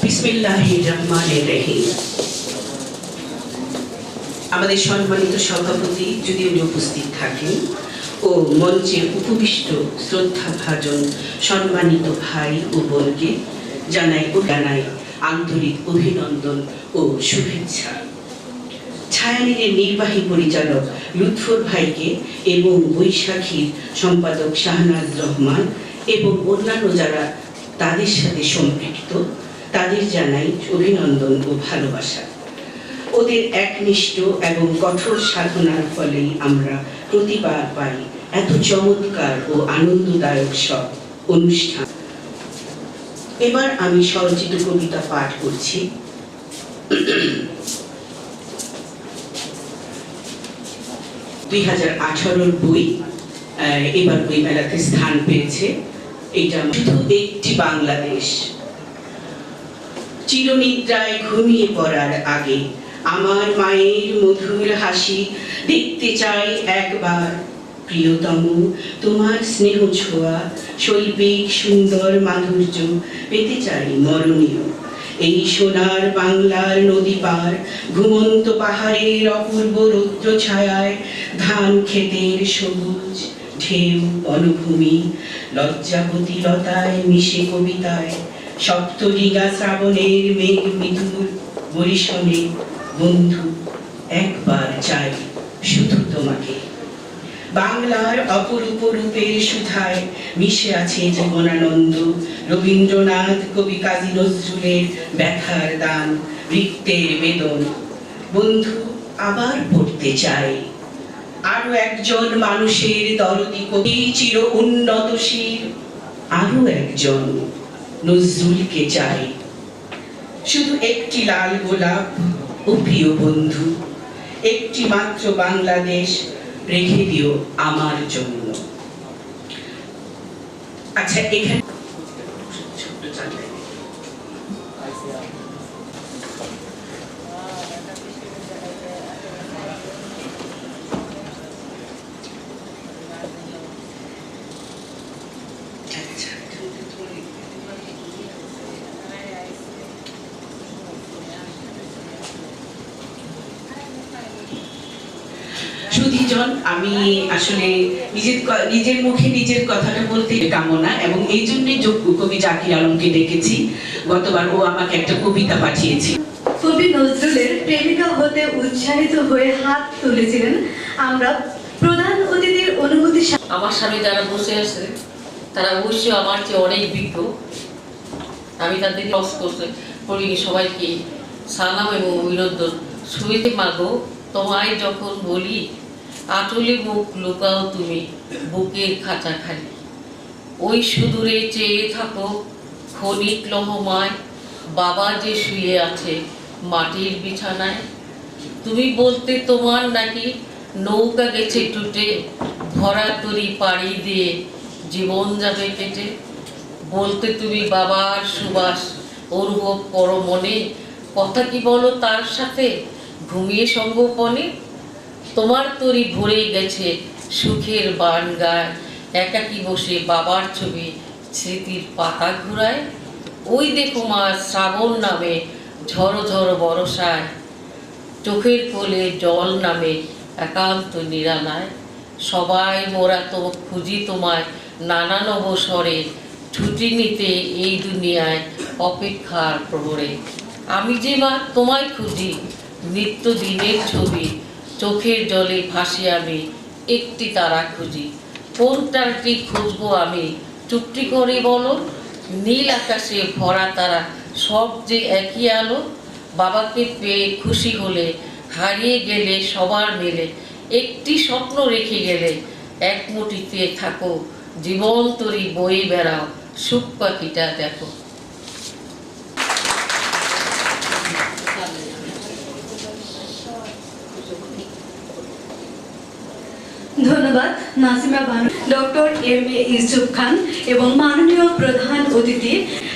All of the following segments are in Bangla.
বিসমিল্লাহির রহমানির রহিম। আমাদের সম্মানিত সভাপতি যদি উনি উপস্থিত থাকেন ও মঞ্চে উপবিষ্ট শ্রদ্ধাভাজন সম্মানিত ভাই ও বোনকে জানাই আন্তরিক অভিনন্দন ও শুভেচ্ছা। ছায়ানীরের নির্বাহী পরিচালক লুৎফর ভাইকে এবং বৈশাখীর সম্পাদক শাহনাজ রহমান এবং অন্যান্য যারা তাদের সাথে সম্পৃক্ত তাদের জানাই অভিনন্দন ও ভালোবাসা। ওদের একনিষ্ঠ এবং কঠোর সাধনার ফলেই আমরা প্রতিবার পাই এত চমৎকার ও আনন্দদায়ক সব অনুষ্ঠান। এবার আমি স্বরচিত কবিতা পাঠ করছি। 2018 বই এবার বই মেলাতে স্থান পেয়েছে। এটা শুধু একটি বাংলাদেশ। চিরনিদ্রায় ঘুমিয়ে পড়ার আগে আমার মায়ের মধুর হাসি দেখতে চাই একবার। প্রিয়তম, তোমার স্নেহ ছোঁয়া শৈল্পিক সুন্দর মাধুর্য পেতে চাই মরণীয়। এই সোনার বাংলার নদী পার ঘুমন্ত পাহাড়ের অপূর্ব রৌদ্র ছায়ায় ধান ক্ষেতের সবুজ ঢেউ বনভূমি লজ্জাবতী লতায় মিশে কবিতায় সপ্তরিগা শ্রাবণের মেঘ মৃদুর বরিশনে। বন্ধু, একবার চাই শুধু তোমাকে। বাংলার অপরূপ রূপের সুধায় মিশে আছে জীবনানন্দ, রবীন্দ্রনাথ, কবি কাজী নজরুলের ব্যথার দান, রিক্তের বেদন। বন্ধু, আবার পড়তে চাই আরো একজন মানুষের দরদি কবি চির উন্নতশীল, আরো একজন নজরুলকে চাই। শুধু একটি লাল গোলাপ ও প্রিয় বন্ধু, একটি মাত্র বাংলাদেশ রেখে দিও আমার জন্য। আচ্ছা, এখানে ছোট্ট জায়গায় সুধীজন, আমি আসলে নিজের মুখে নিজের কথাটা বলতে কামনা এবং এই জন্যই কবি জাকির আলমকে ডেকেছি। গতবার ও আমাকে একটা কবিতা পাঠিয়েছে। কবি নজরুলের প্রেমিকা হতে উৎসাহিত হয়ে হাত তুলেছিলেন। আমরা প্রধান অতিথির অনুভূতি। আমার সামনে যারা বসে আছে তারা অবশ্যই আমার চেয়ে অনেক বিজ্ঞ। আমি তাদেরকে লস করতে করি সবাইকে সালাম এবং অভিনন্দন। শুইতে মাগো তোমায় যখন বলি আটলে মুখ লুকাও তুমি বুকের খাঁচা খালি। ওই সুদূরে চেয়ে থাকো ক্ষণিক লহমায় বাবা যে শুয়ে আছে মাটির বিছানায়। তুমি বলতে তোমার নাকি নৌকা গেছে টুটে, ভরা তরি পাড়ি দিয়ে জীবন যাবে কেটে। বলতে তুমি বাবার সুবাস অনুভব করো মনে, কথা কি বলো তার সাথে ঘুমিয়ে সঙ্গোপনে। তোমার তরি ভরে গেছে সুখের বান গায়, একাকি বসে বাবার ছবি স্মৃতির পাতা ঘুরায়। ওই দেখো মা শ্রাবণ নামে ঝড়ো ঝড়ো বরসায়, চোখের কোলে জল নামে একান্ত নিরালায়। সবাই মোরা তো খুঁজি তোমায় নানান অবসরে, ছুটি নিতে এই দুনিয়ায় অপেক্ষার প্রহরে। আমি যে মা তোমায় খুঁজি নিত্য দিনের ছবি, চোখের জলে ভাসি আমি একটি তারা খুঁজি। কোন তারাটি খুঁজবো আমি চুপটি করে বলো, নীল আকাশে ভরা তারা সব যে একই আলো। বাবাকে পেয়ে খুশি হলে হারিয়ে গেলে সবার মেলে, একটি স্বপ্ন রেখে গেলে এক মুঠিতে থাকো জীবন তরি বয়ে বেড়াও সুখ পাখিটা দেখো। ধন্যবাদ নাসিমা বানু, ডক্টর এম.এ. ইউসুফ খান এবং মাননীয় প্রধান অতিথি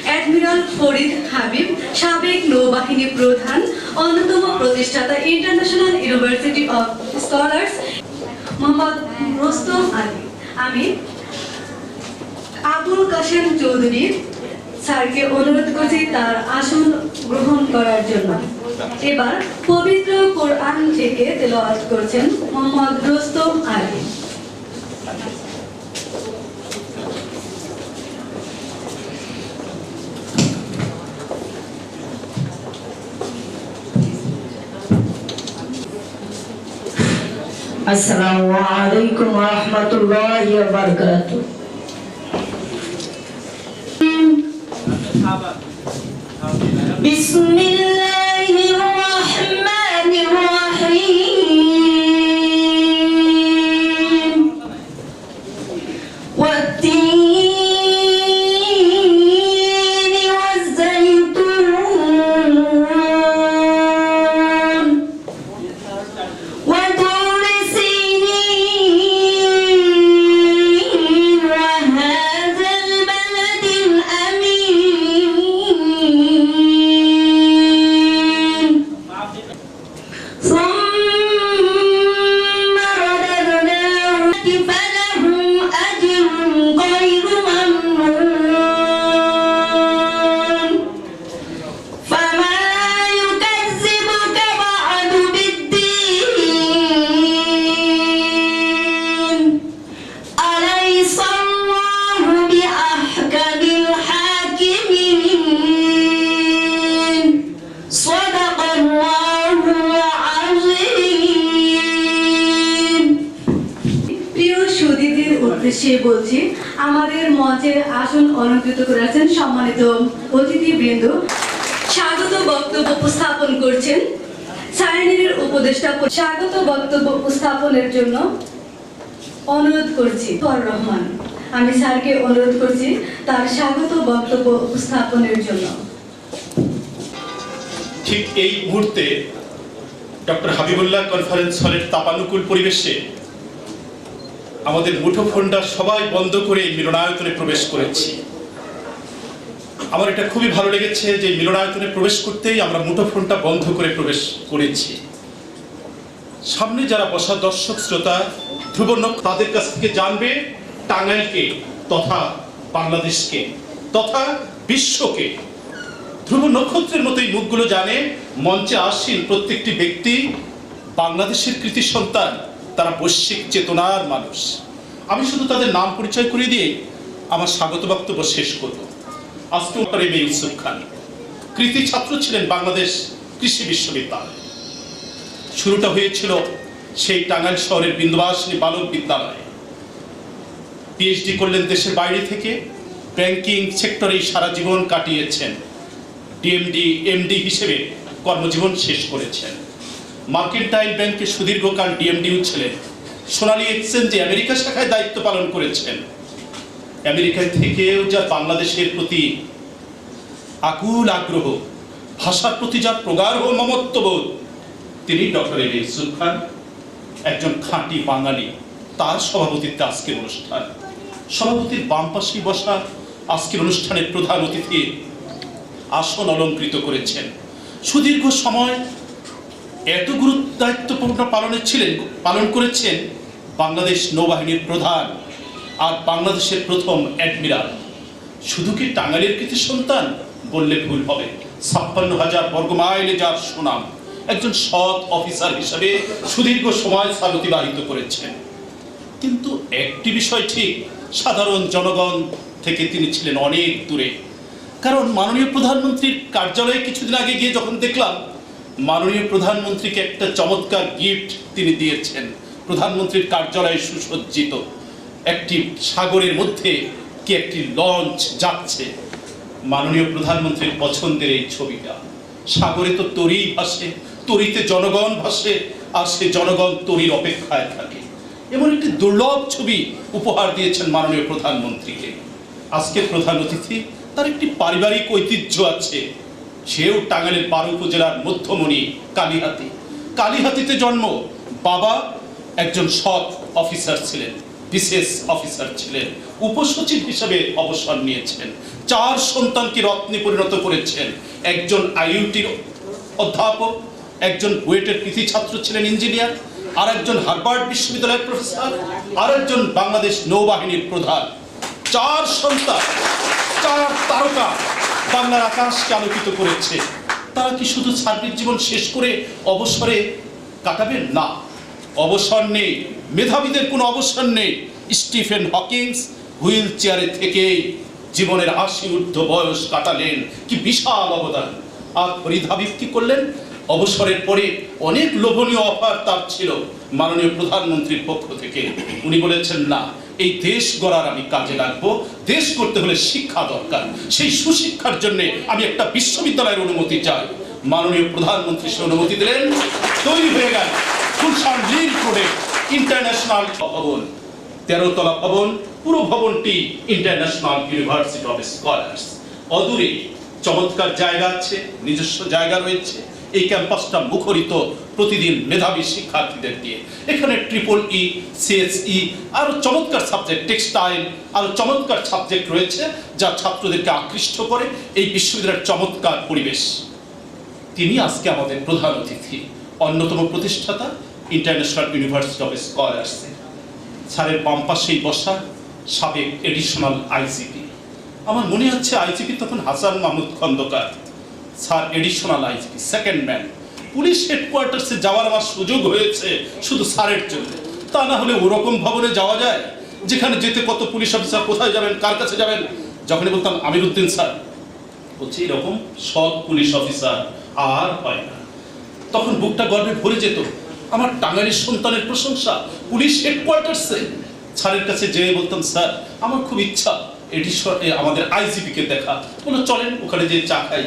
অ্যাডমিরাল ফরিদ হাবিব, সাবেক নৌবাহিনী প্রধান, অন্যতম প্রতিষ্ঠাতা international university of scholars Mohammad Rostam Ali. আমি আবুল কাশেম চৌধুরী, স্যারকে অনুরোধ করছি তার আসন গ্রহণ করার জন্য। এবার পবিত্র কোরআন থেকে তেলাওয়াত করছেন মোহাম্মদ রুস্তম আলী। अस्सलामु अलैकुम व रहमतुल्लाहि व बरकातुहू। बिस्मिल्लाहिर रहमानिर रहीम। वत्तीन वज़्ज़ैतून वतूर सीनीन वहाज़ल बलदिल अमीन। ثم رددناه فلهم أجر غير ممنون فما يكذبك بعد بالدين أليس الله بأحكم الحاكمين صدق الله العظيم। প্রিয় সুধীদের উদ্দেশ্যে বলছি, আমাদের মঞ্চে আসন অলঙ্কৃত করেছেন সম্মানিত অতিথিবৃন্দ। স্বাগত বক্তব্য উপস্থাপন করছেন সাইনের উপদেষ্টা। স্বাগত বক্তব্য উপস্থাপনের জন্য অনুরোধ করছি রহমান। আমি স্যারকে অনুরোধ করছি তার স্বাগত বক্তব্য উপস্থাপনের জন্য। ঠিক এই মুহূর্তে ডক্টর হাবিবুল্লাহ কনফারেন্স হলের তাপানুকূল পরিবেশে আমাদের মুঠোফোনটা সবাই বন্ধ করে এই মিলনায়তনে প্রবেশ করেছি। আমার এটা খুবই ভালো লেগেছে যে মিলনায়তনে প্রবেশ করতেই আমরা মুঠোফোনটা বন্ধ করে প্রবেশ করেছি। সামনে যারা বসা দর্শক শ্রোতা ধ্রুবনক তাদের কাছ থেকে জানবে টাঙ্গাইলকে তথা বাংলাদেশকে তথা বিশ্বকে। ধ্রুব নক্ষত্রের মতো এই মুখগুলো জানে মঞ্চে আসীন প্রত্যেকটি ব্যক্তি বাংলাদেশের কৃতি সন্তান, তারা বৈশ্বিক চেতনার মানুষ। আমি শুধু তাদের নাম পরিচয় করে দিয়ে আমার স্বাগত বক্তব্য শেষ করব। আজকে এম এ ইউসুফ খান কৃতি ছাত্র ছিলেন বাংলাদেশ কৃষি বিশ্ববিদ্যালয়। শুরুটা হয়েছিল সেই টাঙ্গাইল শহরের বিন্দুবাসিনী বালক বিদ্যালয়ে। পিএইচডি করলেন দেশের বাইরে থেকে, ব্যাংকিং সেক্টরেই সারা জীবন কাটিয়েছেন, ডিএমডি এমডি হিসেবে কর্মজীবন শেষ করেছেন। মার্কেন্টাইল ব্যাংকে সুদীর্ঘকাল ডিএমডিও ছিলেন। সোনালী এক্সচেঞ্জে আমেরিকা শাখায় দায়িত্ব পালন করেছেন। আমেরিকায় থেকেও যা বাংলাদেশের প্রতি আকুল আগ্রহ, ভাষার প্রতি যার প্রগাঢ় মমত্ববোধ, তিনি ডক্টর এম এ ইউসুফ খান, একজন খাঁটি বাঙালি। তার সভাপতিত্বে আজকের অনুষ্ঠান। সভাপতির বাম পাশেই বসা আজকের অনুষ্ঠানের প্রধান অতিথি আসন অলঙ্কৃত করেছেন। সুদীর্ঘ সময় এত দায়িত্বপূর্ণ পালন করেছেন বাংলাদেশ নৌবাহিনীর প্রধান আর বাংলাদেশের প্রথম অ্যাডমিরাল। শুধু কি টাঙ্গাইলের কৃতি সন্তান বললে ভুল হবে। 56,000 বর্গমাইলে যার সুনাম, একজন সৎ অফিসার হিসেবে সুদীর্ঘ সময় স্যার অতিবাহিত করেছেন। কিন্তু একটি বিষয় ঠিক, সাধারণ জনগণ থেকে তিনি ছিলেন অনেক দূরে। কারণ মাননীয় প্রধানমন্ত্রীর কার্যালয়ে কিছুদিন আগে গিয়ে যখন দেখলাম, মাননীয় প্রধানমন্ত্রীকে একটা চমৎকার গিফট তিনি দিয়েছেন। প্রধানমন্ত্রীর কার্যালয়ে সুসজ্জিত একটি সাগরের মধ্যে কি একটি লঞ্চ যাচ্ছে। মাননীয় প্রধানমন্ত্রীর পছন্দের এই ছবিটা। সাগরে তো তরী ভাসে, তরীতে জনগণ ভাসে, আর সে জনগণ তরীর অপেক্ষায় থাকে। এমন একটি দুর্লভ ছবি উপহার দিয়েছেন মাননীয় প্রধানমন্ত্রীকে। আজকের প্রধান অতিথি, তার একটি পারিবারিক ঐতিহ্য আছে। সেও টাঙ্গাইলের 12 উপজেলার মধ্যমণি কালীহাতিতে জন্ম। বাবা একজন সৎ অফিসার ছিলেন, বিশেষ অফিসার ছিলেন, উপসচিব হিসেবে অবসর নিয়েছেন। 4 সন্তানকে রত্নে পরিণত করেছেন। একজন আইইউটির অধ্যাপক, একজন বুয়েটের কৃতি ছাত্র ছিলেন ইঞ্জিনিয়ার, আর একজন হার্ভার্ড বিশ্ববিদ্যালয়ের প্রফেসর, আর একজন বাংলাদেশ নৌবাহিনীর প্রধান। 4 সন্তান, 4 তারকা। বাংলার আকাশকে আলোকিত করেছে, তারা কি শুধু সার্বিক জীবন শেষ করে অবসরে কাটাবেন? না, অবসর নেই, মেধাবীদের কোনো অবসর নেই। স্টিফেন হকিংস হুইল চেয়ারে থেকে জীবনের 80 ঊর্ধ্ব বয়স কাটালেন, কি বিশাল অবদান। আর ফরিদ হাবিব কি করলেন? অবসরের পরে অনেক লোভনীয় অফার তার ছিল মাননীয় প্রধানমন্ত্রীর পক্ষ থেকে। উনি বলেছেন, না, এই দেশ গড়ার আমি কাজে লাগবো, দেশ করতে হলে শিক্ষা দরকার, সেই সুশিক্ষার জন্য আমি একটা বিশ্ববিদ্যালয়ের অনুমতি চাই। মাননীয় প্রধানমন্ত্রী সে অনুমতি দিলেন, তৈরি হয়ে গেল গুলশান লিংক রোডে ইন্টারন্যাশনাল ভবন, 13 তলা ভবন, পুরো ভবনটি ইন্টারন্যাশনাল ইউনিভার্সিটি অফ স্কলার্স। অদূরে চমৎকার জায়গা আছে, নিজস্ব জায়গা রয়েছে। এই ক্যাম্পাসটা মুখরিত প্রতিদিন মেধাবী শিক্ষার্থীদের দিয়ে। এখানে EEE, CSE, আরো চমৎকার সাবজেক্ট, টেক্সটাইল, আরো চমৎকার সাবজেক্ট রয়েছে যা ছাত্রদেরকে আকৃষ্ট করে। এই বিশ্ববিদ্যালয়ের চমৎকার পরিবেশ। তিনি আজকে আমাদের প্রধান অতিথি, অন্যতম প্রতিষ্ঠাতা ইন্টারন্যাশনাল ইউনিভার্সিটি অফ স্কলার্স। স্যারের বাম পাশেই বসা সাবেক এডিশনাল আইজিপি, আমার মনে হচ্ছে আইজিপি তখন Hasan Mahmud Khandakar, sir additional IGP, second man. Police হেডকোয়ার্টার্সে যাওয়ার আমার সুযোগ হয়েছে শুধু স্যারের জন্য, তা না হলে ওরকম ভবনে যাওয়া যায় যেখানে যেতে কত পুলিশ অফিসার, কোথায় যাবেন, কার কাছে যাবেন। যখনই বলতাম আমিরুদ্দিন স্যার, বলছি এরকম সৎ পুলিশ অফিসার আর হয় না। তখন বুকটা গর্বে ভরে যেত। আমার টাঙ্গাইলের সন্তানের প্রশংসা পুলিশ হেডকোয়ার্টার্সে। স্যারের কাছে যেয়ে বলতাম, স্যার আমার খুব ইচ্ছা আমাদের আইজিপিকে দেখা। বললো চলেন ওখানে যে চা খাই।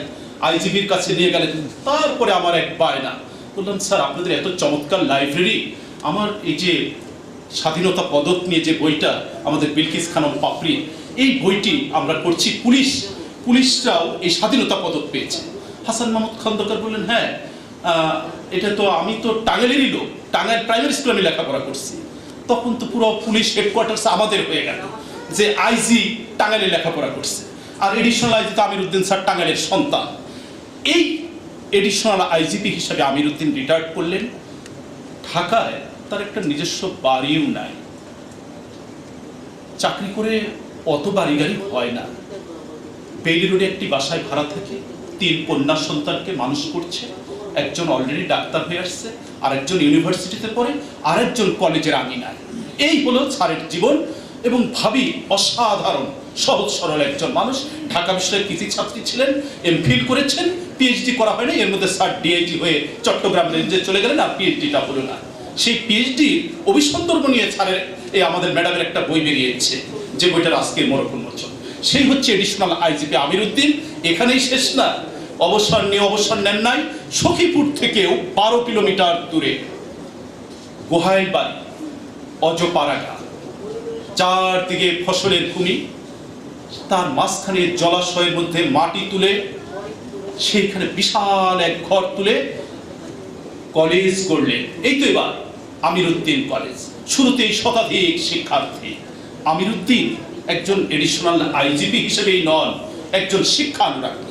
আইজিপির কাছে নিয়ে গেলেন। তারপরে আমার এক বায়না, বললাম স্যার আপনাদের এত চমৎকার লাইব্রেরি, আমার এই যে স্বাধীনতা পদক নিয়ে যে বইটা আমাদের বিলকিস খানম পাপড়ি, এই বইটি আমরা করছি, পুলিশরাও এই স্বাধীনতা পদক পেয়েছে। হাসান মাহমুদ খন্দকার বললেন, হ্যাঁ এটা তো আমি তো টাঙ্গাইলেরই লোক, টাঙ্গাইল প্রাইমারি স্কুলে আমি লেখাপড়া করছি। তখন তো পুরো পুলিশ হেডকোয়ার্টার্স আমাদের হয়ে গেল যে আইজি টাঙ্গাইলে লেখাপড়া করছে, আর এডিশনাল আইজি তো আমিরুদ্দিন স্যার টাঙ্গাইলের সন্তান। এই এডিশনাল আইজিপি হিসাবে আমিরুদ্দিন রিটায়ার্ড করলেন। ঢাকায় তার একটা নিজস্ব বাড়িও নাই, চাকরি করে অত বাড়ি গাড়ি হয় না। বেইলি রোডে একটি বাসায় ভাড়া থেকে 3 কন্যা সন্তানকে মানুষ করছে। একজন অলরেডি ডাক্তার হয়ে আসছে, আরেকজন ইউনিভার্সিটিতে পড়ে, আরেকজন কলেজের আঙিনায়। এই হলো স্যারের জীবন। এবং ভাবি অসাধারণ সহজ সরল একজন মানুষ। ঢাকা বিশ্ববিদ্যালয়ের কৃতি ছাত্রী ছিলেন, এমফিল করেছেন, পিএইচডি করা হয়নি। এর মধ্যে স্যার ডিআইজি হয়ে চট্টগ্রাম রেঞ্জে চলে গেলেন, আর পিএইচডিটা হলো না। সেই পিএইচডি অভিসন্দর্ভ নিয়ে স্যারের এই আমাদের ম্যাডামের একটা বই বেরিয়েছে, যে বইটার আজকের মরক উন্মোচন। সেই হচ্ছে এডিশনাল আইজিপি আমিরুদ্দিন। এখানেই শেষ না, অবসর নেন নাই। সখীপুর থেকেও 12 কিলোমিটার দূরে গোহাইল বাড়ি, অজপাড়াগা, চারদিকে ফসলের ভূমি, তার মাঝখানে জলাশয়ের মধ্যে মাটি তুলে সেইখানে বিশাল এক ঘর তুলে কলেজ করলেন। এই তো এবার আমিরুদ্দিন কলেজ। শুরুতেই শতাধিক শিক্ষার্থী। আমিরুদ্দিন একজন এডিশনাল আইজিপি হিসেবেই নন, একজন শিক্ষা অনুরাগী।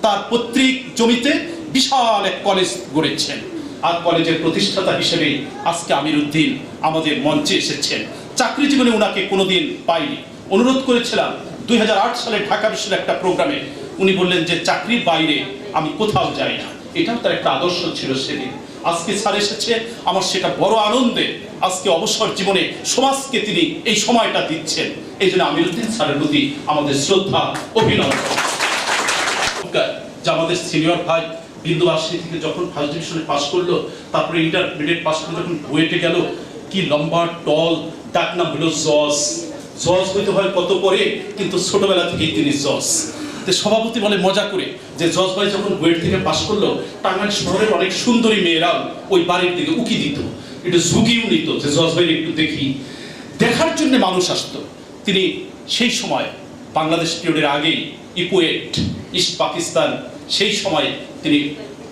তার পৈতৃক জমিতে বিশাল এক কলেজ গড়েছেন, আর কলেজের প্রতিষ্ঠাতা হিসেবে আজকে আমিরুদ্দিন আমাদের মঞ্চে এসেছেন। চাকরি জীবনে ওনাকে কোনোদিন পাইনি। অনুরোধ করেছিলাম 2008 সালে ঢাকা বিশ্ববিদ্যালয়ের একটা প্রোগ্রামে। উনি বললেন যে চাকরির বাইরে আমি কোথাও যাই না। এটাও তার একটা আদর্শ ছিল সেদিন। আজকে স্যার এসেছে, আমার সেটা বড় আনন্দে। আজকে অবসর জীবনে সমাজকে তিনি এই সময়টা দিচ্ছেন। এই জন্য আমিরুদ্দিন স্যারের প্রতি আমাদের শ্রদ্ধা, অভিনন্দন। যে আমাদের সিনিয়র ভাই বিন্দুবাসী থেকে যখন ফার্স্ট ডিভিশনে পাস করলো, তারপরে ইন্টারমিডিয়েট পাস করে যখন বুয়েটে গেল, কি লম্বা টল, ডাক নাম হলো জজ। জজ হইতে হয় কত পরে, কিন্তু ছোটবেলা থেকেই তিনি জজ। সভাপতি বলে মজা করে যে জজ ভাই যখন বুয়েট থেকে পাস করলো, টাঙ্গাইল শহরের অনেক সুন্দরী মেয়েরাও ওই বাড়ির দিকে উকি দিত, একটু ঝুঁকিও নিত যে জজ ভাই একটু দেখি। দেখার জন্য মানুষ আসতো। তিনি সেই সময় বাংলাদেশ পিরিয়ডের আগেই ইকুয়েট, ইস্ট পাকিস্তান, সেই সময় তিনি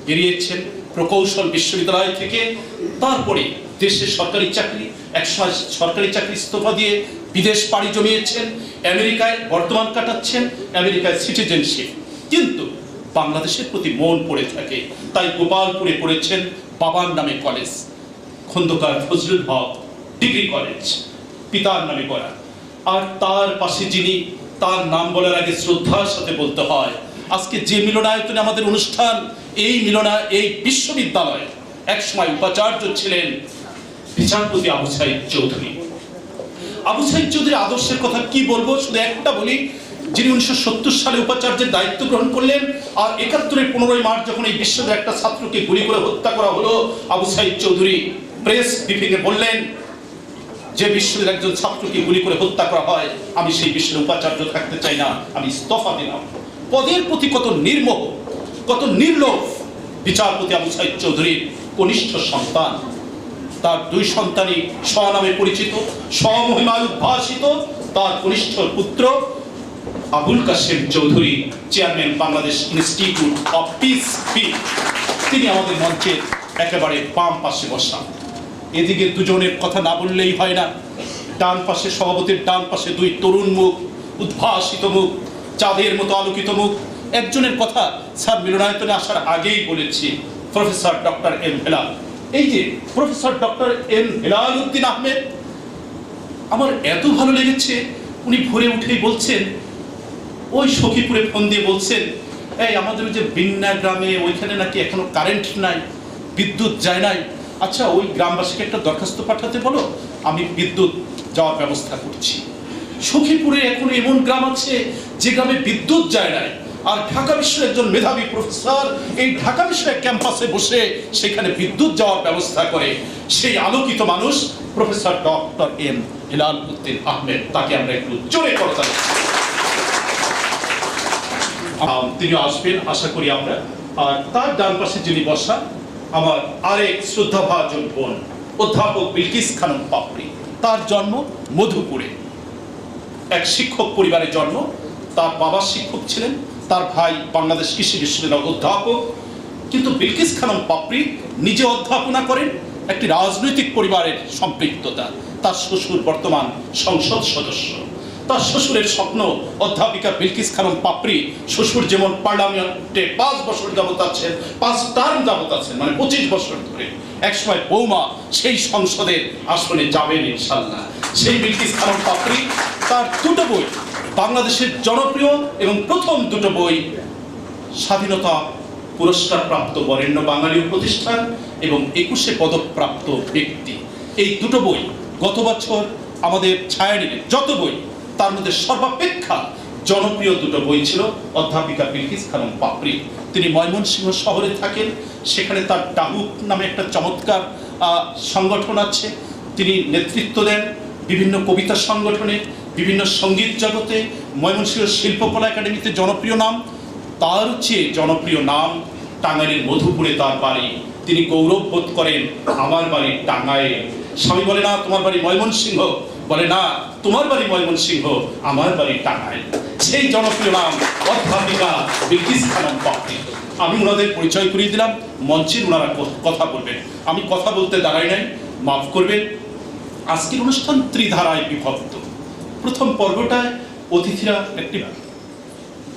বেরিয়েছেন প্রকৌশল বিশ্ববিদ্যালয় থেকে। তারপরে দেশের সরকারি চাকরি, একসময় সরকারি চাকরি ইস্তফা দিয়ে বিদেশ পাড়ি জমিয়েছেন, আমেরিকায় বর্তমান কাটাচ্ছেন, আমেরিকায় সিটিজেনশিপ। কিন্তু বাংলাদেশের প্রতি মন পড়ে থাকে, তাই গোপালপুরে পড়েছেন বাবার নামে কলেজ, খন্দকার ফজলুল হক ডিগ্রি কলেজ, পিতার নামে করা। আর তার পাশে যিনি, তার নাম বলার আগে শ্রদ্ধার সাথে বলতে হয় আজকে যে মিলনায়তনে আমাদের অনুষ্ঠান, এই বিশ্ববিদ্যালয়ে একসময় উপাচার্য ছিলেন বিচারপতি আবু সাইদ চৌধুরী। আবু সাইদ চৌধুরী আদর্শের কথা কি বলবো, শুধু একটা বলি, যিনি 1970 সালে উপাচার্যের দায়িত্ব গ্রহণ করলেন, আর 71-এর 15ই মার্চ যখন এই বিশ্ববিদ্যালয়ের একটা ছাত্রকে গুলি করে হত্যা করা হলো, আবু সাইদ চৌধুরী প্রেস ব্রিফিংয়ে বললেন যে বিশ্ববিদ্যালয়ের একজন ছাত্রকে গুলি করে হত্যা করা হয়, আমি সেই বিশ্ববিদ্যালয়ের উপাচার্য থাকতে চাই না, আমি ইস্তফা দিলাম। পদের প্রতি কত নির্মোহ, কত নির্লোভ বিচারপতি আবু সাইদ চৌধুরীর কনিষ্ঠ সন্তান। তার দুই সন্তানই স্বনামে পরিচিত, স্বমহিমায় উদ্ভাসিত। তার কনিষ্ঠ পুত্র Abul Kashem Chowdhury, chairman Bangladesh institute of piece, তিনি আমাদের মঞ্চের একেবারে বাম পাশে বসা। এদিকে দুজনের কথা না বললেই হয় না, ডান পাশে সভাপতির ডান পাশে দুই তরুণ মুখ, উদ্ভাসিত মুখ, চাঁদের মতো আলোকিত মুখ। একজনের কথা স্যার মিলনায়তনে আসার আগেই বলেছি, প্রফেসর ডক্টর এম হেলাল। এই যে professor doctor M Helal Uddin Ahmed, আমার এত ভালো লেগেছে, উনি ভোরে উঠেই বলছেন, ওই সখীপুরে ফোন দিয়ে বলছেন, এই আমাদের যে বিন্না গ্রামে ওইখানে নাকি এখনো কারেন্ট নাই, বিদ্যুৎ যায় নাই, আচ্ছা ওই গ্রামবাসীকে একটা দরখাস্ত পাঠাতে বলো, আমি বিদ্যুৎ যাওয়ার ব্যবস্থা করছি। সখীপুরে এখন এমন গ্রাম আছে যে গ্রামে বিদ্যুৎ যায় নাই, আর ঢাকা বিশ্বের একজন মেধাবী প্রফেসর এই ঢাকা বিশ্বের ক্যাম্পাসে বসে সেখানে বিদ্যুৎ যাওয়ার ব্যবস্থা করে। সেই আলোকিত মানুষ professor doctor M Helal Uddin Ahmed, তাকে আমরা একটু জোরে করতে তিনি আসবেন আশা করি আমরা। আর তার ডান পাশে যিনি বসা, আমার আরেক শ্রদ্ধাভাজন বোন অধ্যাপক বিলকিস খানম পাপড়ি। তার জন্ম মধুপুরে, এক শিক্ষক পরিবারে জন্ম। তার বাবা শিক্ষক ছিলেন, তার ভাই বাংলাদেশ কৃষি বিশ্ববিদ্যালয়ের অধ্যাপক। কিন্তু বিলকিস খানম পাপড়ি নিজে অধ্যাপনা করেন, একটি রাজনৈতিক পরিবারের সম্পৃক্ততা। তার শ্বশুর বর্তমান সংসদ সদস্য। তার শ্বশুরের স্বপ্ন অধ্যাপিকা বিলকিস খানম পাপড়ি, শ্বশুর যেমন পার্লামেন্টে 5 বছর যাবত আছেন, 5 টার্ম যাবত আছেন, মানে 25 বছর ধরে, একসময় বৌমা সেই সংসদের আসনে যাবেন ইনশাল্লাহ। সেই বিলকিস খানম পাপড়ি, তার দুটো বই বাংলাদেশের জনপ্রিয় এবং প্রথম দুটো বই স্বাধীনতা পুরস্কার প্রাপ্ত বরেণ্য বাঙালি প্রতিষ্ঠান এবং 21 পদকপ্রাপ্ত ব্যক্তি। এই দুটো বই গত বছর আমাদের ছায়ানীড়ে যত বই, তার মধ্যে সর্বাপেক্ষা জনপ্রিয় দুটো বই ছিল অধ্যাপিকা বিলকিস খানম পাপড়ি। তিনি ময়মনসিংহ শহরে থাকেন, সেখানে তার ডাহুক নামে একটা চমৎকার সংগঠন আছে। তিনি নেতৃত্ব দেন বিভিন্ন কবিতা সংগঠনে, বিভিন্ন সঙ্গীত জগতে। ময়মনসিংহ শিল্পকলা একাডেমিতে জনপ্রিয় নাম। তার চেয়ে জনপ্রিয় নাম টাঙ্গাইলের মধুপুরে তার বাড়ি। তিনি গৌরব বোধ করেন, আমার বাড়ি টাঙ্গাইল। স্বামী বলে না তোমার বাড়ি ময়মনসিংহ, বলে না তোমার বাড়ি ময়মনসিংহ, আমার বাড়ি টাঙ্গাইল। সেই জনপ্রিয় নাম অধ্যাপিকা বিলকিস খানম পাপড়ি। আমি ওনাদের পরিচয় করিয়ে দিলাম, মঞ্চের ওনারা কথা বলবেন। আমি কথা বলতে দাঁড়াই নাই, মাফ করবেন। আজকের অনুষ্ঠান ত্রিধারায় বিভক্ত। প্রথম পর্বটায় অতিথিরা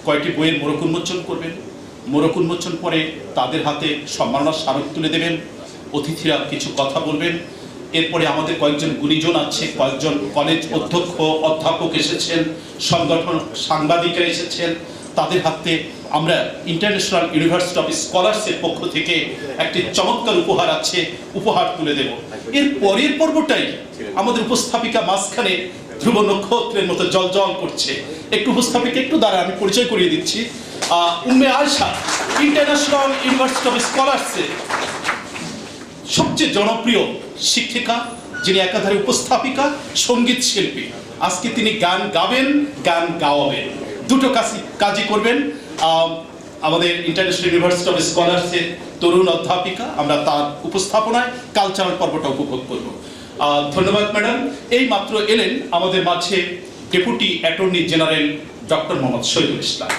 কয়েকটি বইয়ের মোড়ক উন্মোচন করবেন। মোড়ক উন্মোচন পরে তাদের হাতে সম্মাননা স্মারক তুলে দেবেন। অতিথিরা কিছু কথা বলবেন। এরপরে আমাদের কয়েকজন গুণীজন আছে, কয়েকজন কলেজ অধ্যক্ষ অধ্যাপক এসেছেন, সংগঠন সাংবাদিকরা এসেছেন। তাদের হাতে আমরা ইন্টারন্যাশনাল ইউনিভার্সিটি অফ স্কলার্সের পক্ষ থেকে একটি চমৎকার উপহার আছে, উপহার তুলে দেব। এর পরের পর্বটাই আমাদের উপস্থাপিকা মাঝখানে ধ্রুব নক্ষত্রের মতো জল করছে। একটু উপস্থাপিকা একটু দ্বারা আমি পরিচয় করিয়ে দিচ্ছি। Umme Ayesha international university of স্কলার্সের সবচেয়ে জনপ্রিয় শিক্ষিকা, যিনি একাধারে উপস্থাপিকা, সঙ্গীত শিল্পী। আজকে তিনি গান গাবেন, গান গাওয়াবেন, দুটো কাজই করবেন। আমাদের ইন্টারন্যাশনাল ইউনিভার্সিটি অফ স্কলার্সের তরুণ অধ্যাপিকা, আমরা তার উপস্থাপনায় কালচারাল পর্বটা উপভোগ করব। ধন্যবাদ ম্যাডাম। এই মাত্র এলেন আমাদের মাঝে deputy attorney general doctor Mohammad Shahidul Islam.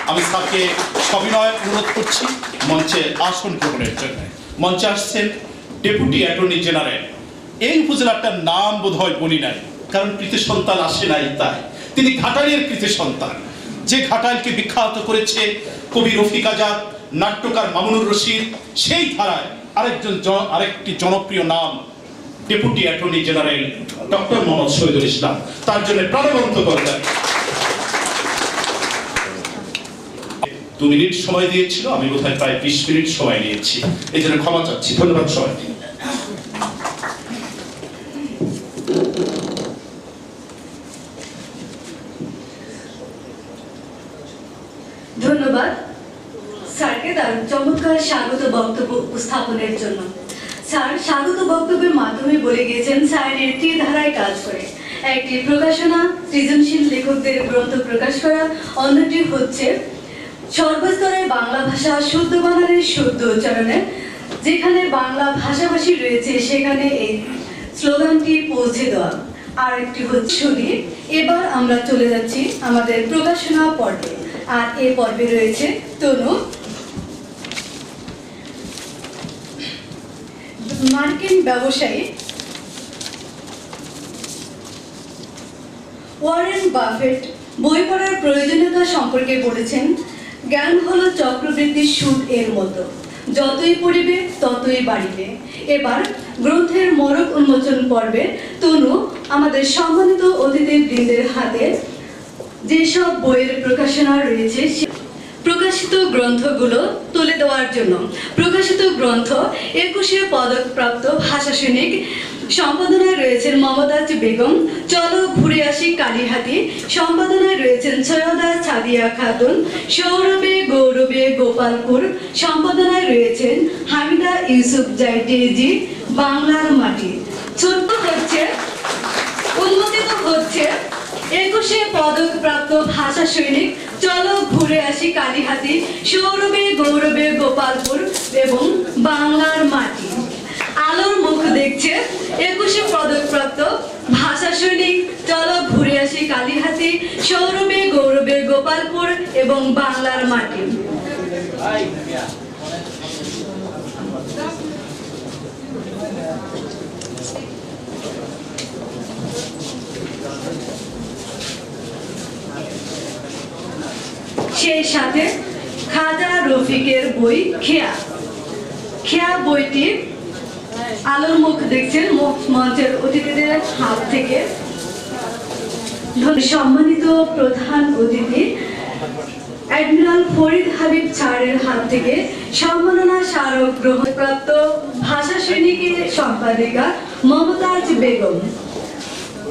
আমি স্যারকে সবিনয় অনুরোধ করছি মঞ্চে আসন গ্রহণের জন্য। মঞ্চে আসছেন ডেপুটি অ্যাটর্নি জেনারেল। এই উপজেলাটার নাম বোধহয় বলি নাই, কারণ কৃতি সন্তান আসে নাই তাই। তিনি ঘাটাইলের কৃতি সন্তান, যে ঘাটাইলকে বিখ্যাত করেছে কবি রফিক আজাদ, নাট্যকার মামুনুর রশিদ। সেই ধারায় আরেকটি জনপ্রিয় নাম deputy attorney general doctor Mohammad Shahidul Islam. তার জন্য প্রাণবন্ত করবেন। 2 মিনিট সময় দিয়েছিল, আমি বোধহয় প্রায় 20 মিনিট সময় নিয়েছি, এই জন্য ক্ষমা চাচ্ছি। ধন্যবাদ সবাইকে। ধন্যবাদ স্যারকে তার চমৎকার স্বাগত বক্তব্য উপস্থাপনের জন্য। স্যার স্বাগত বক্তব্যের মাধ্যমে বলে গিয়েছেন স্যারের ত্রিধারায় কাজ করে, একটি প্রকাশনা, সৃজনশীল লেখকদের গ্রন্থ প্রকাশ করা, অন্যটি হচ্ছে সর্বস্তরে বাংলা ভাষা শুদ্ধ বানানের শুদ্ধ উচ্চারণে, যেখানে বাংলা ভাষাভাষী রয়েছে সেখানে এই স্লোগানটি পৌঁছে দেওয়া। আর একটি হচ্ছে শুনি। এবার আমরা চলে যাচ্ছি আমাদের প্রকাশনা পর্বে, আর এই পর্বে রয়েছে তনু। মার্কিন ব্যবসায়ী ওয়ারেন বাফেট বই পড়ার প্রয়োজনীয়তা সম্পর্কে বলেছেন, জ্ঞান হলো চক্রবৃদ্ধির সুদ এর মতো, যতই পড়িবে ততই বাড়িবে। এবার গ্রন্থের মোড়ক উন্মোচন পর্বে তনু আমাদের সম্মানিত অতিথিবৃন্দের হাতে যেসব বইয়ের প্রকাশনা রয়েছে প্রকাশিত গ্রন্থগুলো তুলে দেওয়ার জন্য। প্রকাশিত গ্রন্থ 21শে পদকপ্রাপ্ত ভাষা সৈনিক, সম্পাদনায় রয়েছেন মমতাজ বেগম, চলো ঘুরে আসি কালীহাতি, সম্পাদনায় রয়েছেন সৈয়দা সাদিয়া খাতুন, সৌরভে গৌরবে গোপালপুর, সম্পাদনায় রয়েছেন হামিদা ইউসুফ জাইটেজি, বাংলার মাটি। ছোট্ট হচ্ছে উন্মোচিত হচ্ছে 21শে পদকপ্রাপ্ত ভাষা সৈনিক, চলো ঘুরে আসি কালীহাতি, সৌরভে গৌরবে গোপালপুর এবং বাংলার মাটি। আলোর মুখ দেখছে 21শে পদকপ্রাপ্ত ভাষা সৈনিক, চলো ঘুরে আসি কালীহাতি, সৌরভে গৌরবে গোপালপুর এবং বাংলার মাটি। সেই সাথে খাজা রফিকের বই খেয়া। খেয়া বইটি আলোর মুখ দেখছেন মঞ্চের অতিথিদের হাত থেকে। সম্মানিত প্রধান অতিথি অ্যাডমিরাল ফরিদ হাবিব স্যারের হাত থেকে সম্মাননা স্মারক গ্রহণপ্রাপ্ত ভাষা সৈনিকের সম্পাদিকা মমতাজ বেগম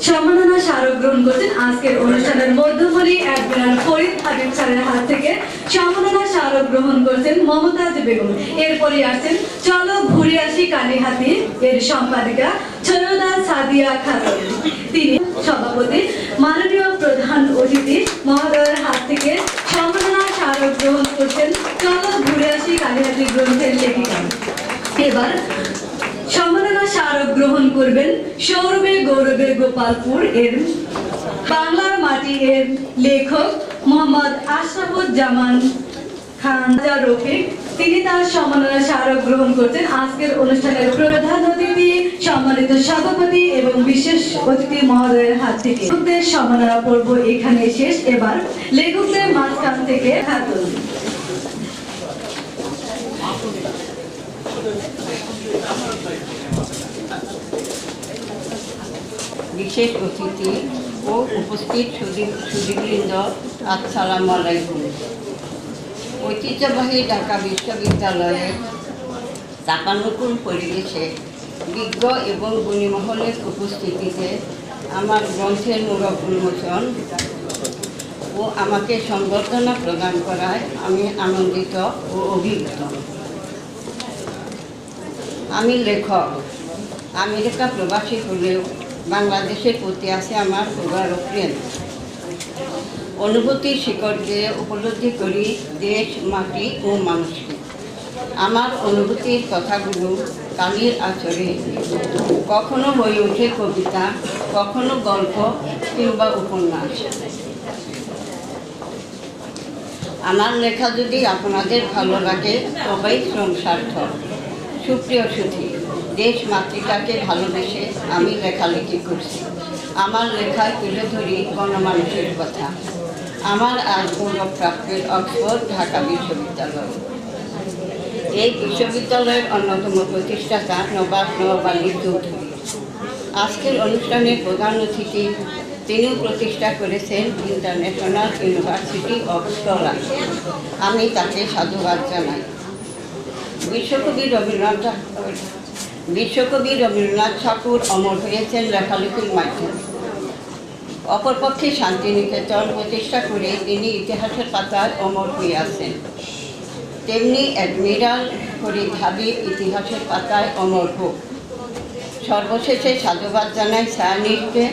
সম্মাননা স্মারক গ্রহণ করছেন। আজকের অনুষ্ঠানের মধ্যমণি অ্যাডমিরাল ফরিদ হাবিব স্যারের হাত থেকে সম্মাননা স্মারক গ্রহণ করছেন মমতাজ বেগম। এরপরে আসছেন চলো ঘুরে আসি কালীহাতি এর সম্পাদিকা সৈয়দা সাদিয়া খাতুন। তিনি সভাপতি মাননীয় প্রধান অতিথি মহোদয়ের হাত থেকে সম্মাননা স্মারক গ্রহণ করছেন চলো ঘুরে আসি কালীহাতি গ্রন্থের লেখিকা। এবার সম্মাননা স্মারক গ্রহণ করবেন সৌরভে গৌরবে গোপালপুর এর বাংলার মাটি এর লেখক মোহাম্মদ আশরাফুজ্জামান খান রফিক। তিনি তার সম্মাননা স্মারক গ্রহণ করছেন। আজকের অনুষ্ঠানের প্রধান অতিথি সম্মানিত সভাপতি এবং বিশেষ অতিথি মহোদয়ের হাত থেকে লেখকদের সম্মাননা পর্ব এখানে শেষ। এবার লেখকদের মাঝখান থেকে খাতুন। বিশেষ অতিথি ও উপস্থিত সুধীবৃন্দ, আসসালামু আলাইকুম। ঐতিহ্যবাহী ঢাকা বিশ্ববিদ্যালয়ের তাপানুকূল পরিবেশে বিজ্ঞ এবং গুণীমহলের উপস্থিতিতে আমার গ্রন্থের মোড়ক উন্মোচন ও আমাকে সংবর্ধনা প্রদান করায় আমি আনন্দিত ও অভিভূত। আমি লেখক, আমেরিকা প্রবাসী হলেও বাংলাদেশের প্রতি আছে আমার প্রগাঢ় প্রেম। অনুভূতির শিকড়কে উপলব্ধি করি দেশ, মাটি ও মানুষকে। আমার অনুভূতির কথাগুলো কালির আচরে কখনো হয়ে ওঠে কবিতা, কখনো গল্প কিংবা উপন্যাস। আমার লেখা যদি আপনাদের ভালো লাগে তবেই শ্রম সার্থক। সুপ্রিয় সুধী, দেশ মাতৃকাকে ভালোবেসে আমি লেখালেখি করছি। আমার লেখায় তুলে ধরি গণমানুষের কথা। আমার আজ গৌরব প্রাপ্তির অক্সফোর্ড ঢাকা বিশ্ববিদ্যালয়। এই বিশ্ববিদ্যালয়ের অন্যতম প্রতিষ্ঠাতা নবাব নওয়াব আলী চৌধুরী। আজকের অনুষ্ঠানের প্রধান অতিথি তিনিও প্রতিষ্ঠা করেছেন ইন্টারন্যাশনাল ইউনিভার্সিটি অফ স্কলার। আমি তাকে সাধুবাদ জানাই। বিশ্বকবি রবীন্দ্রনাথ ঠাকুর অমর হয়েছেন লেখালেখির মাধ্যমে। অপরপক্ষে শান্তিনিকেতন প্রতিষ্ঠা করে তিনি ইতিহাসের পাতায় অমর হয়ে আছেন। তেমনি অ্যাডমিরাল ফরিদ হাবিব ইতিহাসের পাতায় অমর হোক। সর্বশেষে সাধুবাদ জানাই ছায়ানীরকে।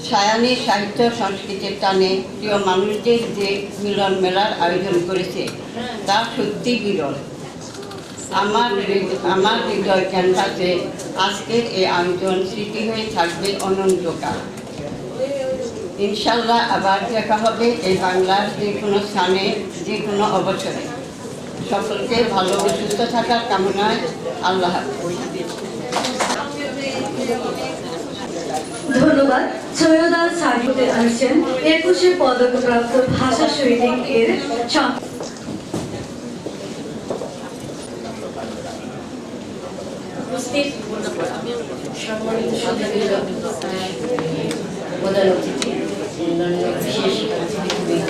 ছায়ানী সাহিত্য সংস্কৃতির টানে প্রিয় মানুষদের যে মিলন মেলার আয়োজন করেছে তা সত্যি বিরল। আমার হৃদয় ক্যানভাসে আজকের এই আয়োজন স্মৃতি হয়ে থাকবে অনন্তকাল। ইনশাল্লাহ আবার দেখা হবে এই বাংলার যে কোনো স্থানে, যে কোনো অবসরে। সকলকে ভালো ও সুস্থ থাকার কামনায় আল্লাহ হাফেজ। ধন্যবাদ। সৈয়দ আল সাদিতে আসছেন 21শে পদকপ্রাপ্ত ভাষা সৈনিকের সম্মানিত প্রধান অতিথি, বিশেষ অতিথিবৃন্দ,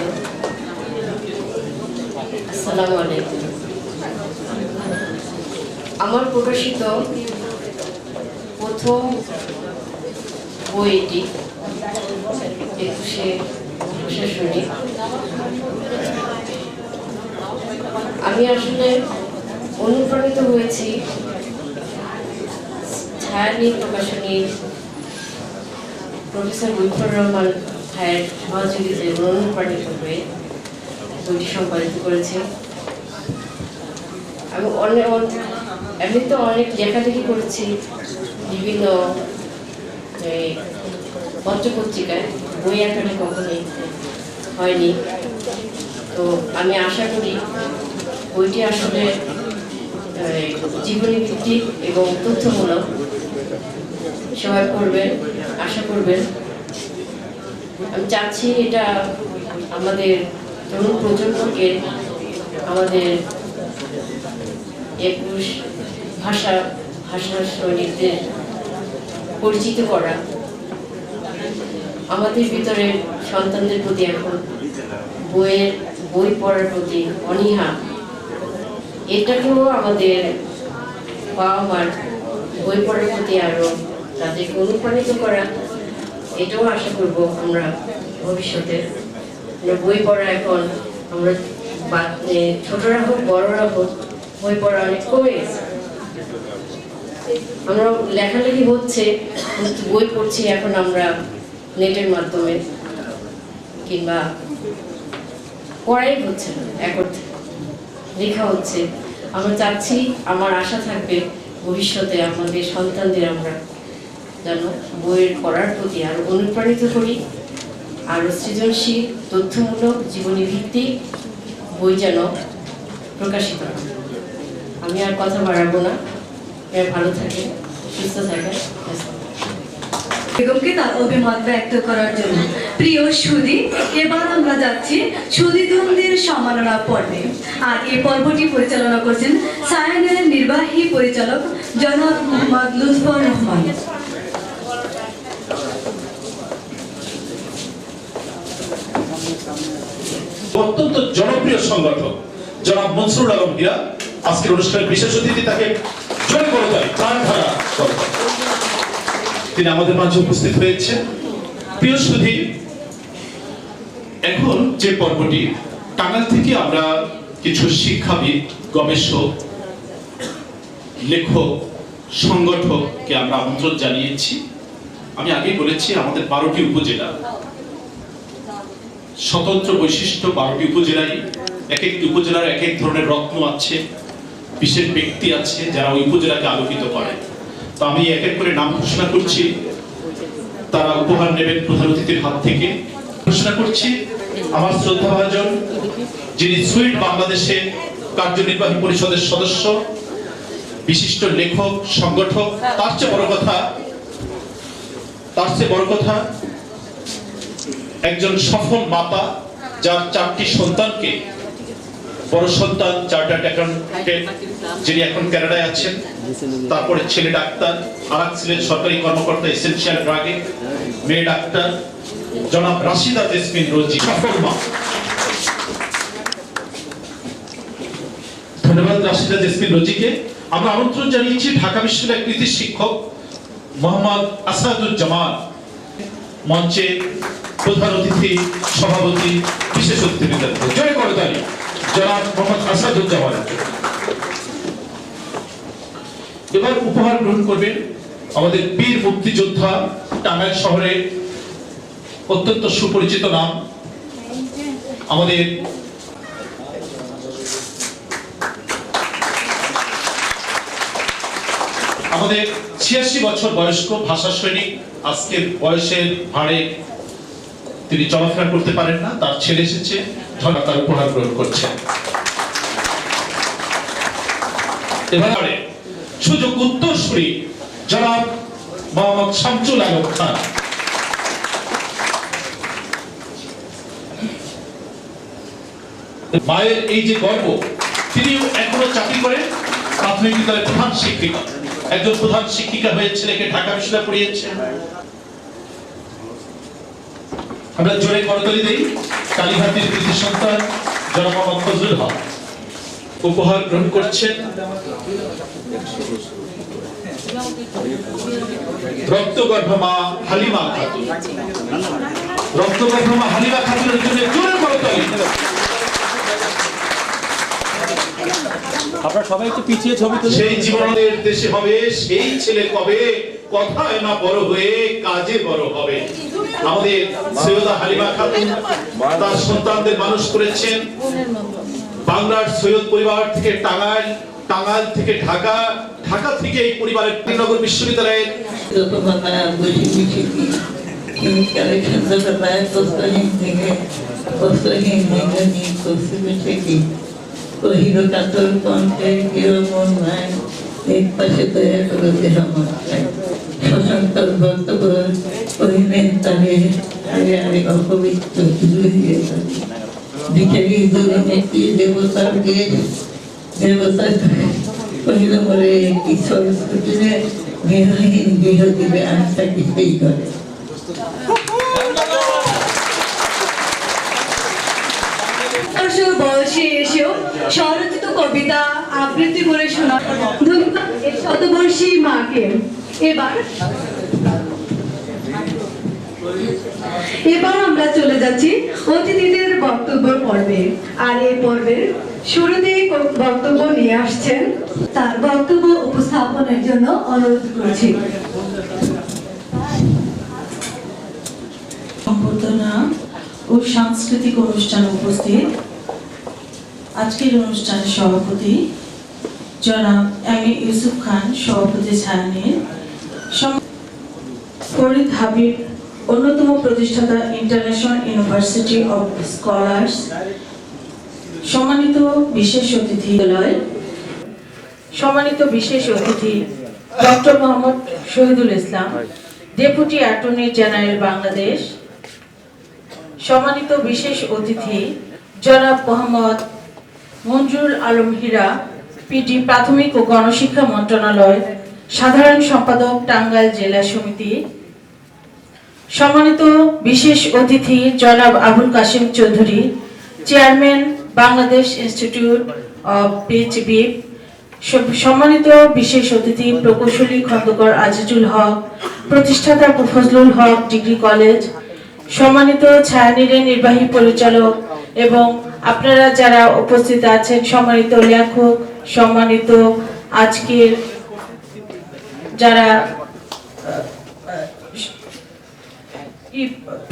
আসসালামু আলাইকুম। আমার প্রকাশিত প্রথম বইটি 21শে ভাষা সৈনিক। আমি আসলে অনুপ্রাণিত হয়েছি ছায়ানীর প্রকাশনীর প্রফেসর মুজিবুর রহমান ভাইয়ের সহযোগিতায় অনুপ্রাণিত হয়ে বইটি সম্পাদিত করেছে। আমি এমনিতে অনেক লেখালেখি করেছি বিভিন্ন পত্রপত্রিকায়, বই আকারে কখনোই হয়নি। তো আমি আশা করি বইটি আসলে জীবনী ভিত্তিক এবং তথ্যমূলক, সবাই পড়বেন, আশা করবেন। আমি চাচ্ছি এটা আমাদের তরুণ প্রজন্মকে আমাদের 21 ভাষা সৈনিকদের পরিচিত করা। আমাদের ভিতরে সন্তানদের প্রতি এখন বই পড়ার প্রতি অনীহা, এটাকেও আমাদের বাবা মার বই পড়ার প্রতি আরো তাদেরকে অনুপ্রাণিত করা, এটাও আশা করব আমরা ভবিষ্যতে। বই পড়া এখন আমরা ছোটরা হোক বড়রা হোক বই পড়া অনেক কমে গেছে। আমরা লেখালেখি হচ্ছে, বই পড়ছি এখন আমরা নেটের মাধ্যমে, কিংবা পড়াই হচ্ছে না, এখন লেখা হচ্ছে। আমরা চাচ্ছি, আমার আশা থাকবে ভবিষ্যতে আমাদের সন্তানদের আমরা যেন বইয়ের পড়ার প্রতি আরো অনুপ্রাণিত করি, আরো সৃজনশীল তথ্যমূলক জীবনী ভিত্তিক বই যেন প্রকাশিত হয়। আমি আর কথা বাড়াবো না, ভালো থাকে, সুস্থ থাকে। বেগমকে তার অভিমত ব্যক্ত করার জন্য। প্রিয় সুধী, এবার আমরা যাচ্ছি সুধীদ্বন্দ্বের সম্মাননা পর্বে। আর এই পর্বটি পরিচালনা করছেন ছায়ানীর নির্বাহী পরিচালক জনাব মোহাম্মদ লুৎফর রহমান। অত্যন্ত জনপ্রিয় সংগঠক জনাব মনসুরুল আলম হীরা আজকের অনুষ্ঠানের বিশেষ অতিথি, তাকে জয় করে যায় প্রাণ ধারা। তিনি আমাদের মাঝে উপস্থিত হয়েছেন। প্রিয় সুধী, এখন যে পর্বটি, টাঙ্গাইল থেকে আমরা কিছু শিক্ষাবিদ, গবেষক, লেখক, সংগঠককে আমরা আমন্ত্রণ জানিয়েছি। আমি আগেই বলেছি আমাদের 12টি উপজেলা, স্বতন্ত্র বৈশিষ্ট্য 12টি উপজেলায় এক একটি উপজেলার এক এক ধরনের রত্ন আছে, বিশেষ ব্যক্তি আছে যারা ওই উপজেলাকে আলোকিত করে। তো আমি এক এক করে নাম ঘোষণা করছি, তারা উপহার নেবেন প্রধান অতিথির হাত থেকে। ঘোষণা করছি আমার শ্রদ্ধাভাজন, যিনি সুইট বাংলাদেশের কার্যনির্বাহী পরিষদের সদস্য, বিশিষ্ট লেখক, সংগঠক, তার চেয়ে বড় কথা একজন সফল মাতা, যার 4টি সন্তানকে বড় সন্তান চার্টার্ড অ্যাকাউন্টেন্ট, যিনি এখন কানাডায় আছেন। তারপরে ছেলে ডাক্তার, আর এক ছেলে সরকারি কর্মকর্তা এসেনশিয়াল ড্রাগে, মেয়ে ডাক্তার জনাব রাশিদা জেসমিন রোজি, সফল মা। ধন্যবাদ রাশিদা জেসমিন রোজিকে। আমরা আমন্ত্রণ জানিয়েছি ঢাকা বিশ্ববিদ্যালয়ের কৃতি শিক্ষক মোহাম্মদ আসাদুজ্জামান মঞ্চে প্রধান অতিথি, সভাপতি, বিশেষ অতিথিবৃন্দ। জয় করতালি জনাব মোহাম্মদ আসাদুজ্জামান। এবার উপহার গ্রহণ করবেন আমাদের বীর মুক্তিযোদ্ধা, টাঙ্গাইল শহরে অত্যন্ত সুপরিচিত নাম, আমাদের আমাদের 86 বছর বয়স্ক ভাষা সৈনিক। আজকের বয়সের ভারে তিনি চলাফেরা করতে পারেন না, তার ছেলে এসেছে, ধন্যবাদ, তার উপহার গ্রহণ করছেন। এবারে সুযোগ উত্তরসূরি জনাব মোহাম্মদ শামসুল আলম খান। মায়ের এই যে গর্ব, তিনি এখনো চাকরি করেন প্রাথমিক বিদ্যালয়ের প্রধান শিক্ষিকা, একজন প্রধান শিক্ষিকা হয়ে ছেলেকে ঢাকা বিশ্ববিদ্যালয়ে পড়িয়েছেন। আমরা জোরে করতালি দেই। কালীঘাটের কৃতি সন্তান জনাব মোহাম্মদ ফজলুল হক উপহার গ্রহণ করছেন। রক্তগর্ভা মা হালিমা খাতুন, রক্তগর্ভা মা হালিমা খাতুনের জন্য জোরে করতালি। আপনারা সবাই একটু পিছিয়ে ছবি তুলুন। সেই জীবনের দেশে হবে সেই ছেলে কবে, কথায় না বড় হয়ে কাজে বড় হবে। আমাদের সৈয়দা হালিমা খাতুন তার সন্তানদের মানুষ করেছেন বাংলার সৈয়দ পরিবার থেকে টাঙ্গাইল, টাঙ্গাইল থেকে ঢাকা, ঢাকা থেকে এই পরিবারের নগর বিশ্ববিদ্যালয়ের কহিল কাতর কণ্ঠে কেউ মন নাই, এক পাশে দয়া করে দেহ মন চাই। শশাঙ্কর বক্তব্য কহিলেন তারে, আরে আরে অপবিত্র জুড়িয়ে যাবে। বিচারি দুর্নীতি দেবতার গেট, দেবতা কহিল মরে ঈশ্বর ছুটিলে গৃহহীন গৃহ দিলে আনটা কিছুই করে। বয়সে এসেও স্বরচিত কবিতা আবৃত্তি করে শোনা ধন্যবাদ এই শতবর্ষী মাকে। এবার আমরা চলে যাচ্ছি অতিথিদের বক্তব্য পর্বে। আর এই পর্বের শুরুতে বক্তব্য নিয়ে আসছেন, তার বক্তব্য উপস্থাপনের জন্য অনুরোধ করছি। সম্বর্ধনা ও সাংস্কৃতিক অনুষ্ঠানে উপস্থিত আজকের অনুষ্ঠানের সভাপতি জনাব এম এ ইউসুফ খান, সভাপতি ছায়ানীর, ফরিদ হাবিব, অন্যতম প্রতিষ্ঠাতা ইন্টারন্যাশনাল ইউনিভার্সিটি অফ স্কলার্স, সম্মানিত বিশেষ অতিথি, সম্মানিত বিশেষ অতিথি ডক্টর মোহাম্মদ শহীদুল ইসলাম, ডেপুটি অ্যাটর্নি জেনারেল বাংলাদেশ, সম্মানিত বিশেষ অতিথি জনাব মোহাম্মদ মঞ্জুরুল আলম হীরা, পিডি প্রাথমিক ও গণশিক্ষা মন্ত্রণালয়, সাধারণ সম্পাদক টাঙ্গাইল জেলা সমিতি, সম্মানিত বিশেষ অতিথি জনাব Abul Kashem Chowdhury, chairman Bangladesh institute of PHB, সম্মানিত বিশেষ অতিথি প্রকৌশলী খন্দকার আজিজুল হক, প্রতিষ্ঠাতা ফজলুল হক ডিগ্রি কলেজ, সম্মানিত ছায়ানীরের নির্বাহী পরিচালক এবং আপনারা যারা উপস্থিত আছেন, সম্মানিত লেখক, সম্মানিত আজকের যারা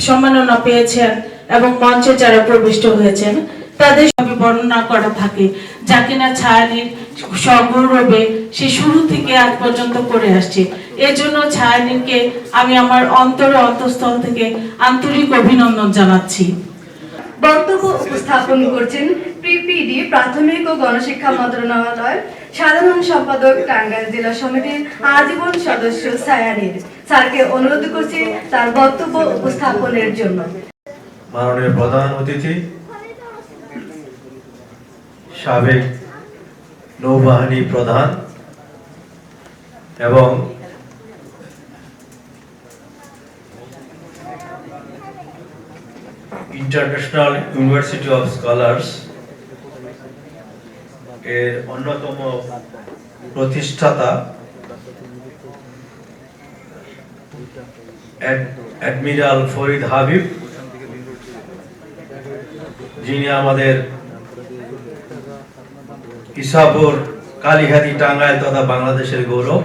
সম্মাননা পেয়েছেন এবং মঞ্চে যারা প্রবিষ্ট হয়েছেন, তাদের সবই বর্ণনা করা থাকে, যা কিনা ছায়ানীর সগৌরবে সে শুরু থেকে আজ পর্যন্ত করে আসছে। এজন্য ছায়ানীরকে আমি আমার অন্তঃস্থল থেকে আন্তরিক অভিনন্দন জানাচ্ছি। বক্তব্য উপস্থাপন করছেন পিপিডি প্রাথমিক ও গণশিক্ষা মন্ত্রণালয়ের সাধারণ সম্পাদক টাঙ্গাইল জেলা সমিতির আজীবন সদস্য ছায়ানীর। স্যারকে অনুরোধ করছি তার বক্তব্য উপস্থাপনের জন্য। মাননীয় প্রধান অতিথি, সাবেক নৌবাহিনী প্রধান এবং ইন্টারন্যাশনাল ইউনিভার্সিটি অফ স্কলার্স এর অন্যতম প্রতিষ্ঠাতা অ্যাডমিরাল ফরিদ হাবিব, যিনি আমাদের ইসাপুর কালীহাতি টাঙ্গাইল তথা বাংলাদেশের গৌরব।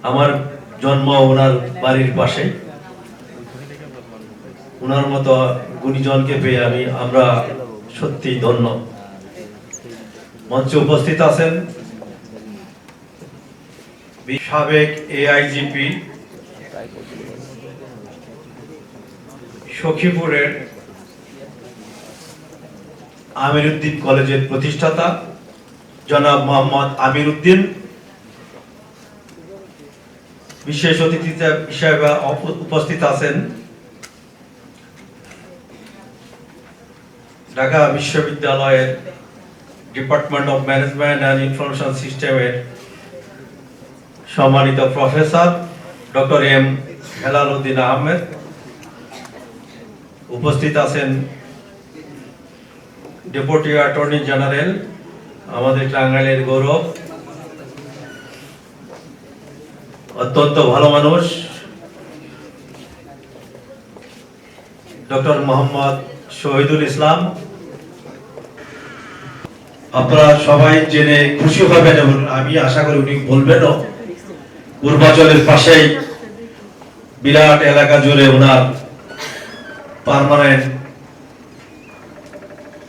আমার জন্ম ওনার বাড়ির পাশে। ওনার মতো গুণীজনকে পেয়ে আমরা সত্যি ধন্য। মঞ্চে উপস্থিত আছেন সাবেক এআইজিপি সখীপুরের আমির উদ্দিন কলেজের প্রতিষ্ঠাতা জনাব মোহাম্মদ আমির উদ্দিন। বিশেষ অতিথি হিসেবে উপস্থিত আছেন ঢাকা বিশ্ববিদ্যালয়ের department of management and information সিস্টেমের সম্মানিত professor doctor M Helal Uddin Ahmed. উপস্থিত আছেন ডেপুটি অ্যাটর্নি জেনারেল, আমাদের টাঙ্গাইলের গৌরব, অত্যন্ত ভালো মানুষ, ডক্টর মোহাম্মদ শহীদুল ইসলাম। আপনারা সবাই জেনে খুশি হবেন এবং আমি আশা করি উনি বলবেনও, পূর্বাচলের পাশেই বিরাট এলাকা জুড়ে ওনার পার্মানেন্ট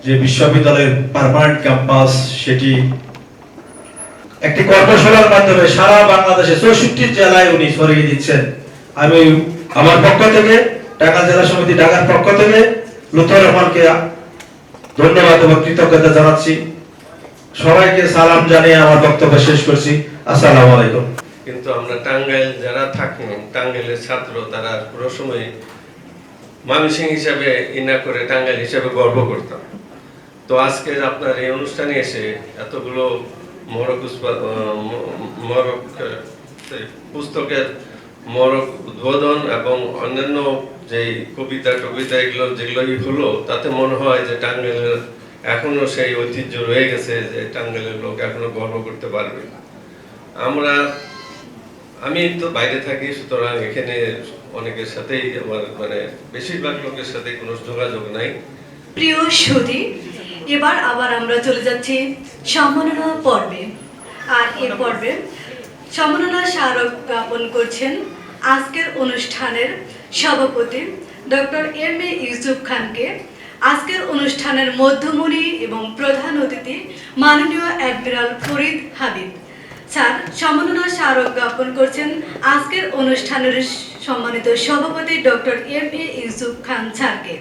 যে বিশ্ববিদ্যালয়ের পার্মানেন্ট ক্যাম্পাস, সেটি একটি কর্মশালার মাধ্যমে সারা বাংলাদেশে 64 জেলায় উনি ছড়িয়ে দিচ্ছেন। আমি আমার পক্ষ থেকে, ঢাকা জেলা সমিতি ঢাকার পক্ষ থেকে লুৎফর রহমানকে ধন্যবাদ এবং কৃতজ্ঞতা জানাচ্ছি। সবাইকে সালাম জানিয়ে আমার বক্তব্য শেষ করছি। আসসালামু আলাইকুম। কিন্তু আমরা টাঙ্গাইল যারা থাকেন, টাঙ্গাইলের ছাত্র, তারা পুরো সময় ময়মনসিংহ হিসাবে ইনা করে টাঙ্গাইল হিসাবে গর্ব করতাম। তো আজকে আপনার এই অনুষ্ঠানে এসে এতগুলো পুস্তকের মরক উদ্বোধন এবং অন্যান্য যে কবিতা এগুলো যেগুলোই হলো, তাতে মনে হয় যে টাঙ্গাইলের এখনো সেই ঐতিহ্য রয়ে গেছে, যে টাঙ্গাইলের লোক এখনো গর্ব করতে পারবে। আমি তো বাইরে থাকি, সুতরাং এখানে অনেকের সাথেই আমার বেশিরভাগ লোকের সাথে কোনো যোগাযোগ নাই। প্রিয় সুধী, এবার আবার আমরা চলে যাচ্ছি সম্মাননা পর্বে। আর এই পর্বে সম্মাননা স্মারক জ্ঞাপন করছেন আজকের অনুষ্ঠানের সভাপতি ডক্টর এম এ ইউসুফ খানকে। আজকের অনুষ্ঠানের মধ্যমণি এবং প্রধান অতিথি মাননীয় অ্যাডমিরাল ফরিদ হাবিব স্যার সম্মাননা স্মারক জ্ঞাপন করছেন আজকের অনুষ্ঠানের সম্মানিত সভাপতি ডক্টর এম এ ইউসুফ খান স্যারকে।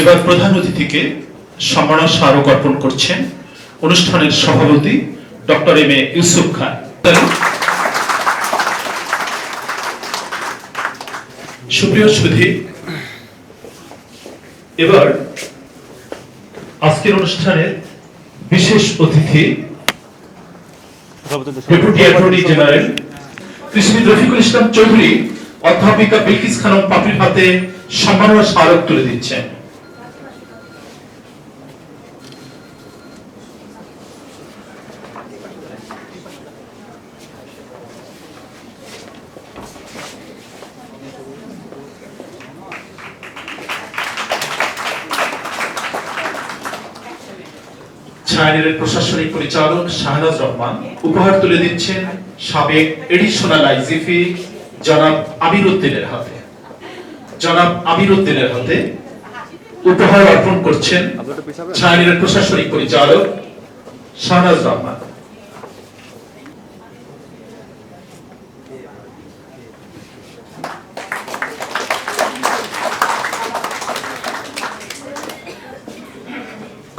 এবার প্রধান অতিথিকে সম্মাননা স্মারক অর্পণ করছেন অনুষ্ঠানের সভাপতি ডক্টর এম এ ইউসুফ খান। সুপ্রিয় সুধী, এবার আজকের অনুষ্ঠানের বিশেষ অতিথি deputy attorney general কৃষ্ণবিদ Rafiqul Islam Chowdhury অধ্যাপিকা বিলকিস খানম পাপির হাতে সম্মাননা স্মারক তুলে দিচ্ছেন। ছায়ানীড়ের প্রশাসনিক পরিচালক শাহনাজ রহমান উপহার তুলে দিচ্ছেন সাবেক এডিশনাল আইজিপি জনাব আমির উদ্দিনের হাতে। জনাব আমির উদ্দিনের হাতে উপহার অর্পণ করছেন ছায়ানীড়ের প্রশাসনিক পরিচালক শাহনাজ রহমান।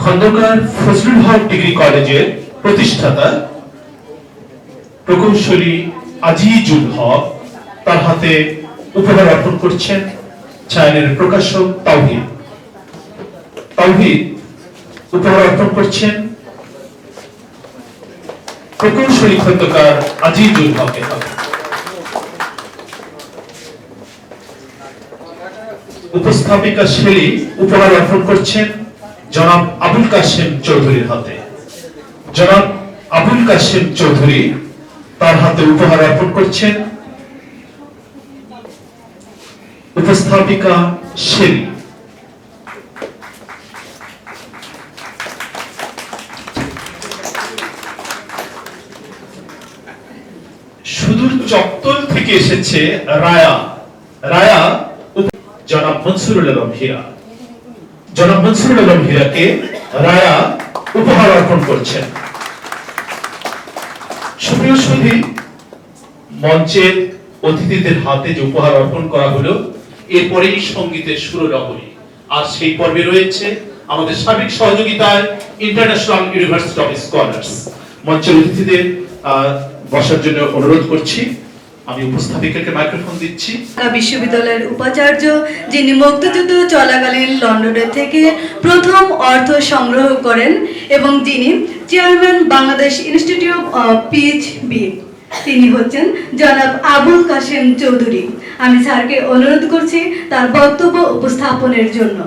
খন্দকার ফজলুল হক ডিগ্রি কলেজের প্রতিষ্ঠাতা প্রকৌশলী আজিজুল হক তার হাতে উপহার অর্পণ করছেন ছায়ানের প্রকাশক তাওহীদ। তাওহীদ উপহার অর্পণ করছেন প্রকৌশলী খন্দকার আজিজুল হকের হাতে। উপস্থাপিকা শেলী উপহার অর্পণ করছেন জনাব আবুল কাশেম চৌধুরীর হাতে। জনাব আবুল কাশেম চৌধুরী তার হাতে উপহার অর্পণ করছেন উপস্থাপিকা শেলী। সুদূর চত্বর থেকে এসেছে রায়া। রায়া জনাব মনসুরুল আলম হীরা। জনাব মনসুরুল আলম হীরাকে রায়া উপহার অর্পণ করছেন। সুপ্রিয় সুধী, মঞ্চের অতিথিদের হাতে যে উপহার অর্পণ করা হলো, এরপরেই সঙ্গীতের সুরলহরী। আর সেই পর্বে রয়েছে আমাদের সার্বিক সহযোগিতায় ইন্টারন্যাশনাল ইউনিভার্সিটি অফ স্কলার্স। মঞ্চের অতিথিদের বসার জন্য অনুরোধ করছি। আমি উপস্থাপিকাকে মাইক্রোফোন দিচ্ছি। ঢাকা বিশ্ববিদ্যালয়ের উপাচার্য, যিনি মুক্তিযুদ্ধ চলাকালীন লন্ডনের থেকে প্রথম অর্থ সংগ্রহ করেন এবং যিনি chairman Bangladesh institute of PhD, তিনি হচ্ছেন জনাব আবুল কাশেম চৌধুরী। আমি স্যারকে অনুরোধ করছি তার বক্তব্য উপস্থাপনের জন্য।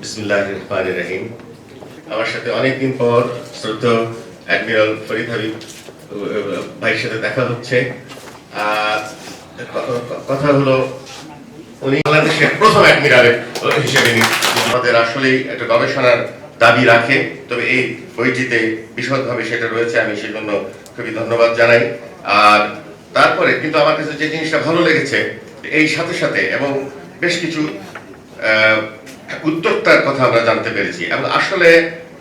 বিসমিল্লাহির রহমানির রহিম। আমার সাথে অনেকদিন পর শ্রদ্ধেয় অ্যাডমিরাল ফরিদ হাবিব ভাইয়ের সাথে দেখা হচ্ছে। কথা হলো, উনি বাংলাদেশের প্রথম অ্যাডমিরাল হিসেবে আমাদের আসলেই একটা গবেষণার দাবি রাখে। তবে এই বইটিতে বিশদভাবে সেটা রয়েছে, আমি সেই জন্য খুবই ধন্যবাদ জানাই। আর তারপরে কিন্তু আমার কাছে যে জিনিসটা ভালো লেগেছে, এই সাথে সাথে এবং বেশ কিছু উদ্যোক্তার কথা আমরা জানতে পেরেছি। এবং আসলে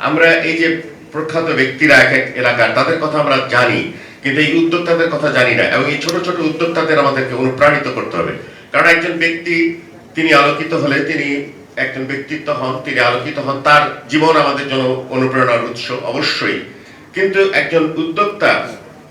আমরা এই যে প্রখ্যাত ব্যক্তিরা এক এক এলাকার, তাদের কথা আমরা জানি, কিন্তু এই উদ্যোক্তাদের কথা জানি না। এবং এই ছোট ছোট উদ্যোক্তাদের আমাদেরকে অনুপ্রাণিত করতে হবে। কারণ একজন ব্যক্তি তিনি আলোকিত হলে, তিনি একজন ব্যক্তিত্ব হন, তিনি আলোকিত হন, তার জীবন আমাদের জন্য অনুপ্রেরণার উৎস অবশ্যই। কিন্তু একজন উদ্যোক্তা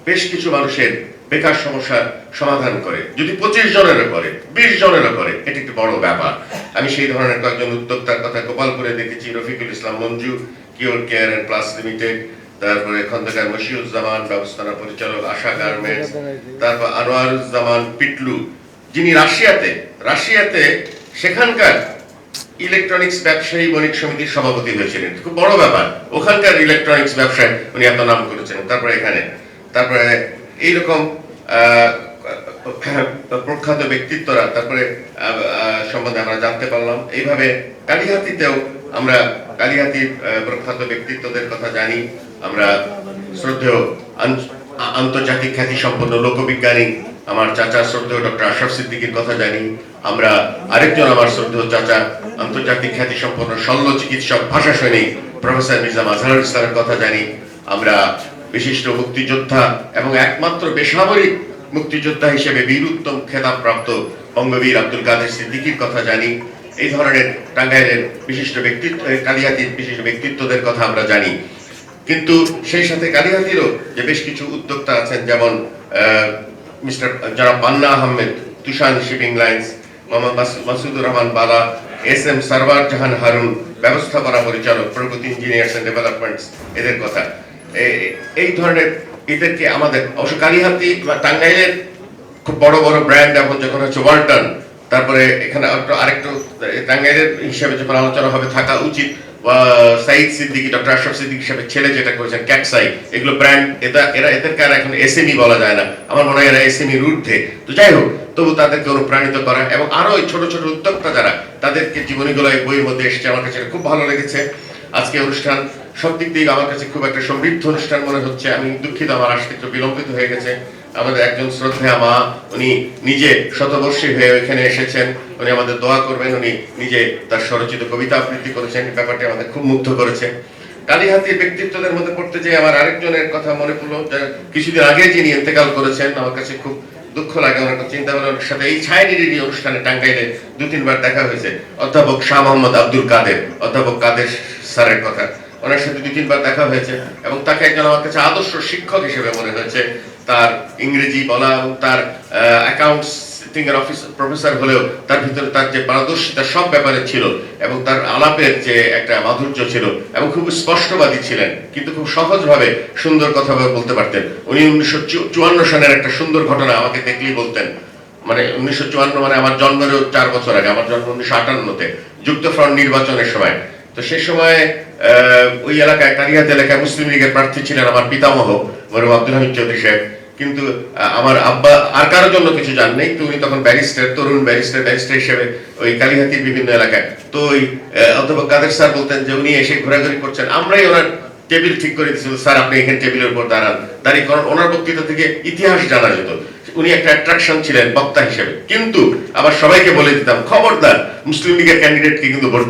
বেশ কিছু মানুষের বেকার সমস্যার সমাধান করে। যদি 25 জনেরও করে, 20 জনেরও করে, এটি একটি বড় ব্যাপার। আমি সেই ধরনের কয়েকজন উদ্যোক্তার কথা গোপালপুরে দেখেছি। Rafiqul Islam Manju, cure care and plus limited, তারপরে খন্দকার মশিউজ্জামান, ব্যবস্থাপনা পরিচালক আশা গার্মেন্টস, তারপর আনোয়ারুজ্জামান পিটলু, যিনি রাশিয়াতে সেখানকার ইলেকট্রনিক্স ব্যবসায়ী বণিক সমিতির সভাপতি হয়েছিলেন। খুব বড় ব্যাপার, ওখানকার ইলেকট্রনিক্স ব্যবসায় উনি এত নাম করেছেন। তারপরে এইরকম প্রখ্যাত ব্যক্তিত্বরা তারপরে সম্বন্ধে আমরা জানতে পারলাম। এইভাবে কালিহাতীতেও আমরা কালিহাতীর প্রখ্যাত ব্যক্তিত্বদের কথা জানি। আমরা শ্রদ্ধেয় আন্তর্জাতিক খ্যাতি সম্পন্ন লোকবিজ্ঞানী আমার চাচা শ্রদ্ধেয় ডক্টর আশরাফ সিদ্দিকীর কথা জানি। আমরা আরেকজন আমার শ্রদ্ধেয় চাচা আন্তর্জাতিক খ্যাতি সম্পন্ন শল্য চিকিৎসক, ভাষা সৈনিক প্রফেসর মির্জা মাজহারুল ইসলামের কথা জানি। আমরা বিশিষ্ট মুক্তিযোদ্ধা এবং একমাত্র বেসামরিক মুক্তিযোদ্ধা হিসেবে বীর উত্তম খেতাব প্রাপ্ত বঙ্গবীর আব্দুল কাদের সিদ্দিকীর কথা জানি। এই ধরনের টাঙ্গাইলের বিশিষ্ট ব্যক্তিত্ব, কালিহাতীর বিশিষ্ট ব্যক্তিত্বদের কথা আমরা জানি। কিন্তু সেই সাথে কালিহাতীরও যে বেশ কিছু উদ্যোক্তা আছেন, যেমন মিস্টার জনাব পান্না আহমেদ, তুষান শিপিং লাইন্স, মোহাম্মদ মাসুদুর রহমান বালা, SM সারওয়ার জাহান হারুন, ব্যবস্থাপনা পরিচালক, প্রগতি ইঞ্জিনিয়ার্স এন্ড ডেভেলপমেন্টস, এদের কথা। এই ধরনের এদেরকে আমাদের অবশ্য কালিহাতী বা টাঙ্গাইলের খুব বড় বড় ব্র্যান্ড এখন যখন হচ্ছে ওয়ালটন, তারপরে এখানে আরেকটু টাঙ্গাইলের হিসাবে যখন আলোচনা হবে থাকা উচিত সাইদ সিদ্দিকী, ডক্টর আশরাফ সিদ্দিকী হিসাবে ছেলে যেটা করেছেন ক্যাটসাই, এগুলো ব্র্যান্ড। এদেরকে আর এখন SME বলা যায় না, আমার মনে হয় এরা SME ঊর্ধ্বে। তো যাই হোক, তবু তাদেরকে অনুপ্রাণিত করা এবং আরো ওই ছোট ছোট উদ্যোক্তা যারা, তাদেরকে জীবনীগুলো এই বইয়ের মধ্যে এসেছে। আমার কাছে খুব ভালো লেগেছে। আজকে অনুষ্ঠান সব দিক দিয়ে আমার কাছে খুব একটা সমৃদ্ধ অনুষ্ঠান মনে হচ্ছে। আমি দুঃখিত, আমার আসতে একটু বিলম্বিত হয়ে গেছে। আমাদের একজন শ্রদ্ধেয়া মা, উনি নিজে শতবর্ষী হয়ে এখানে এসেছেন, উনি আমাদের দোয়া করবেন। উনি নিজে তার স্বরচিত কবিতা আবৃত্তি করেছেন, ব্যাপারটি আমাদের খুব মুগ্ধ করেছে। কালিহাতীর ব্যক্তিত্বদের মধ্যে পড়তে যেয়ে আমার আরেকজনের কথা মনে পড়লো, কিছুদিন আগে যিনি ইন্তেকাল করেছেন। আমার কাছে খুব দুঃখ লাগে, ওনার চিন্তা ভাবনার সাথে এই ছায়ানিধি অনুষ্ঠানে টাঙ্গাইলে 2-3 বার দেখা হয়েছে। অধ্যাপক শাহ মোহাম্মদ আব্দুল কাদের, অধ্যাপক কাদের স্যারের কথা। ওনার সাথে 2-3 বার দেখা হয়েছে এবং তাকে একজন আমার কাছে আদর্শ শিক্ষক হিসেবে মনে হয়েছে। তার ইংরেজি বলা এবং তার অ্যাকাউন্টস অফিস প্রফেসর হলেও তার ভিতরে তার যে পারদর্শিতা সব ব্যাপারে ছিল এবং তার আলাপের যে একটা মাধুর্য ছিল এবং খুব স্পষ্টবাদী ছিলেন, কিন্তু খুব সহজভাবে সুন্দর কথা বলতে পারতেন। উনি 1954 সনের একটা সুন্দর ঘটনা আমাকে দেখলেই বলতেন, মানে 1954 মানে আমার জন্মেরও 4 বছর আগে, আমার জন্ম 1958-তে যুক্তফ্রন্ট নির্বাচনের সময়। তো সেই সময় ওই এলাকায় কালিহাত এলাকায় মুসলিম লীগের প্রার্থী ছিলেন আমার পিতামহ মরহুম আব্দুল হামিদ চৌধুরী সাহেব, কিন্তু আমার আব্বা আর কারোর জন্য কিছু জান নেই। তো উনি তখন ব্যারিস্টার, তরুণ ব্যারিস্টার হিসেবে ওই কালিহাতির বিভিন্ন এলাকায়। তো ওই অধ্যাপক কাদের স্যার বলতেন যে উনি এসে ঘোরাঘুরি করছেন, আমরাই ওনার টেবিল ঠিক করে দিয়েছিল, স্যার আপনি এখানে টেবিলের উপর দাঁড়িয়ে, কারণ ওনার বক্তৃতা থেকে ইতিহাস জানা যেত। উনি একটা অ্যাট্রাকশন ছিলেন বক্তা হিসেবে। কিন্তু আবার সবাইকে বলে দিতাম, খবরদার মুসলিম লীগের ক্যান্ডিডেটকে কিন্তু ভোট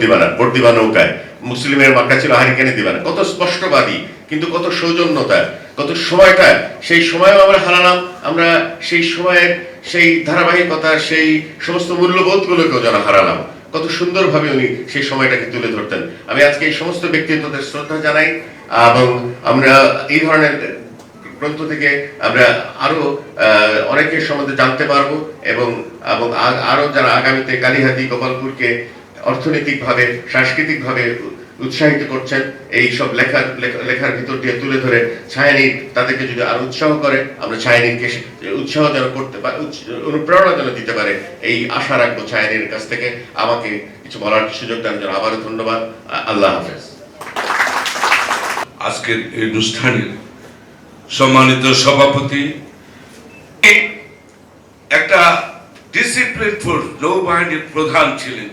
দিবা নৌকায়, মুসলিমের মার্কা ছিল হারিকেনে দিবা না। কত স্পষ্টবাদী, কিন্তু কত সৌজন্যতা, কত সময়টা, সেই সময়ও আমরা হারালাম। আমরা সেই সময়ের সেই ধারাবাহিকতা, সেই সমস্ত মূল্যবোধগুলোকেও যেন হারালাম। কত সুন্দরভাবে উনি সেই সময়টাকে তুলে ধরতেন। আমি আজকে এই সমস্ত ব্যক্তিত্বদের শ্রদ্ধা জানাই এবং আমরা এই ধরনের গ্রন্থ থেকে আমরা আরো অনেকের সম্বন্ধে জানতে পারবো এবং আরো যারা আগামীতে কালিহাতি গোপালপুরকে অর্থনৈতিকভাবে সাংস্কৃতিকভাবে উৎসাহিত করছেন, এই সব লেখার ভিতর দিয়ে তুলে ধরে ছায়ানীর তাদেরকে যদি আরো উৎসাহ করে, আমরা ছায়ানীরকে উৎসাহ যেন করতে পারি, অনুপ্রেরণা যেন দিতে পারে, এই আশা রাখবো ছায়ানীর কাছ থেকে। আমাকে কিছু বলার সুযোগ দেওয়ার জন্য আবারও ধন্যবাদ। আল্লাহ হাফেজ। আজকের এই অনুষ্ঠানের সম্মানিত সভাপতি, একটা ডিসিপ্লিন ফোর্স নৌবাহিনীর প্রধান ছিলেন,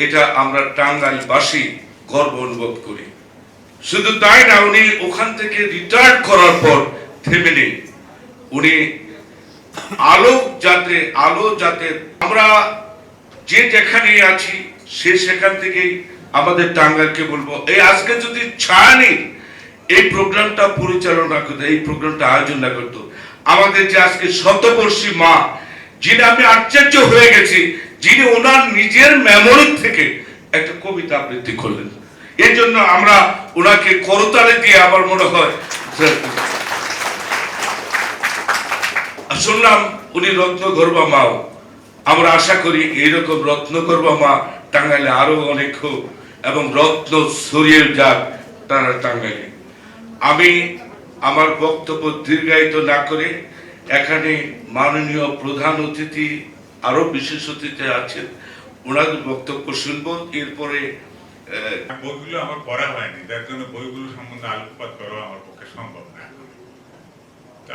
এটা আমরা টাঙ্গাইলবাসী গর্ব অনুভব করি। শুধু তাই না, উনি ওখান থেকে রিটায়ার করার পর থেমে নেই। উনি আলো যাতে আমরা যে যেখানে আছি সে সেখান থেকেই আমাদের টাঙ্গাইলকে বলবো, এই আজকে যদি ছায়ানীর এই প্রোগ্রামটা পরিচালনা করতো, এই প্রোগ্রামটা আয়োজন না করতো, আমাদের যে আজকে শতবর্ষী মা, যিনি আমি আশ্চর্য হয়ে গেছি, যিনি ওনার নিজের মেমোরি থেকে একটা কবিতা আবৃত্তি করলেন। এর জন্য আমরা ওনাকে করতালি দিয়ে আমার মনে হয় শুনলাম উনি রত্নগর্ভা মাও। আমরা আশা করি এইরকম রত্নগর্ভা মা টাঙ্গাইলে আরো অনেক হোক এবং রত্ন ছড়িয়ে যাক তারা টাঙ্গাইলে। আমি আমার বক্তব্য দীর্ঘায়িত না করে এখানে মাননীয় প্রধান অতিথি, আরো বিশেষ অতিথি আছেন, ওনাদের বক্তব্য শুনবো। এরপরে বইগুলো আমার পড়া হয়নি, যার জন্য বইগুলো সম্বন্ধে আলোকপাত করা আমার পক্ষে সম্ভব না। তা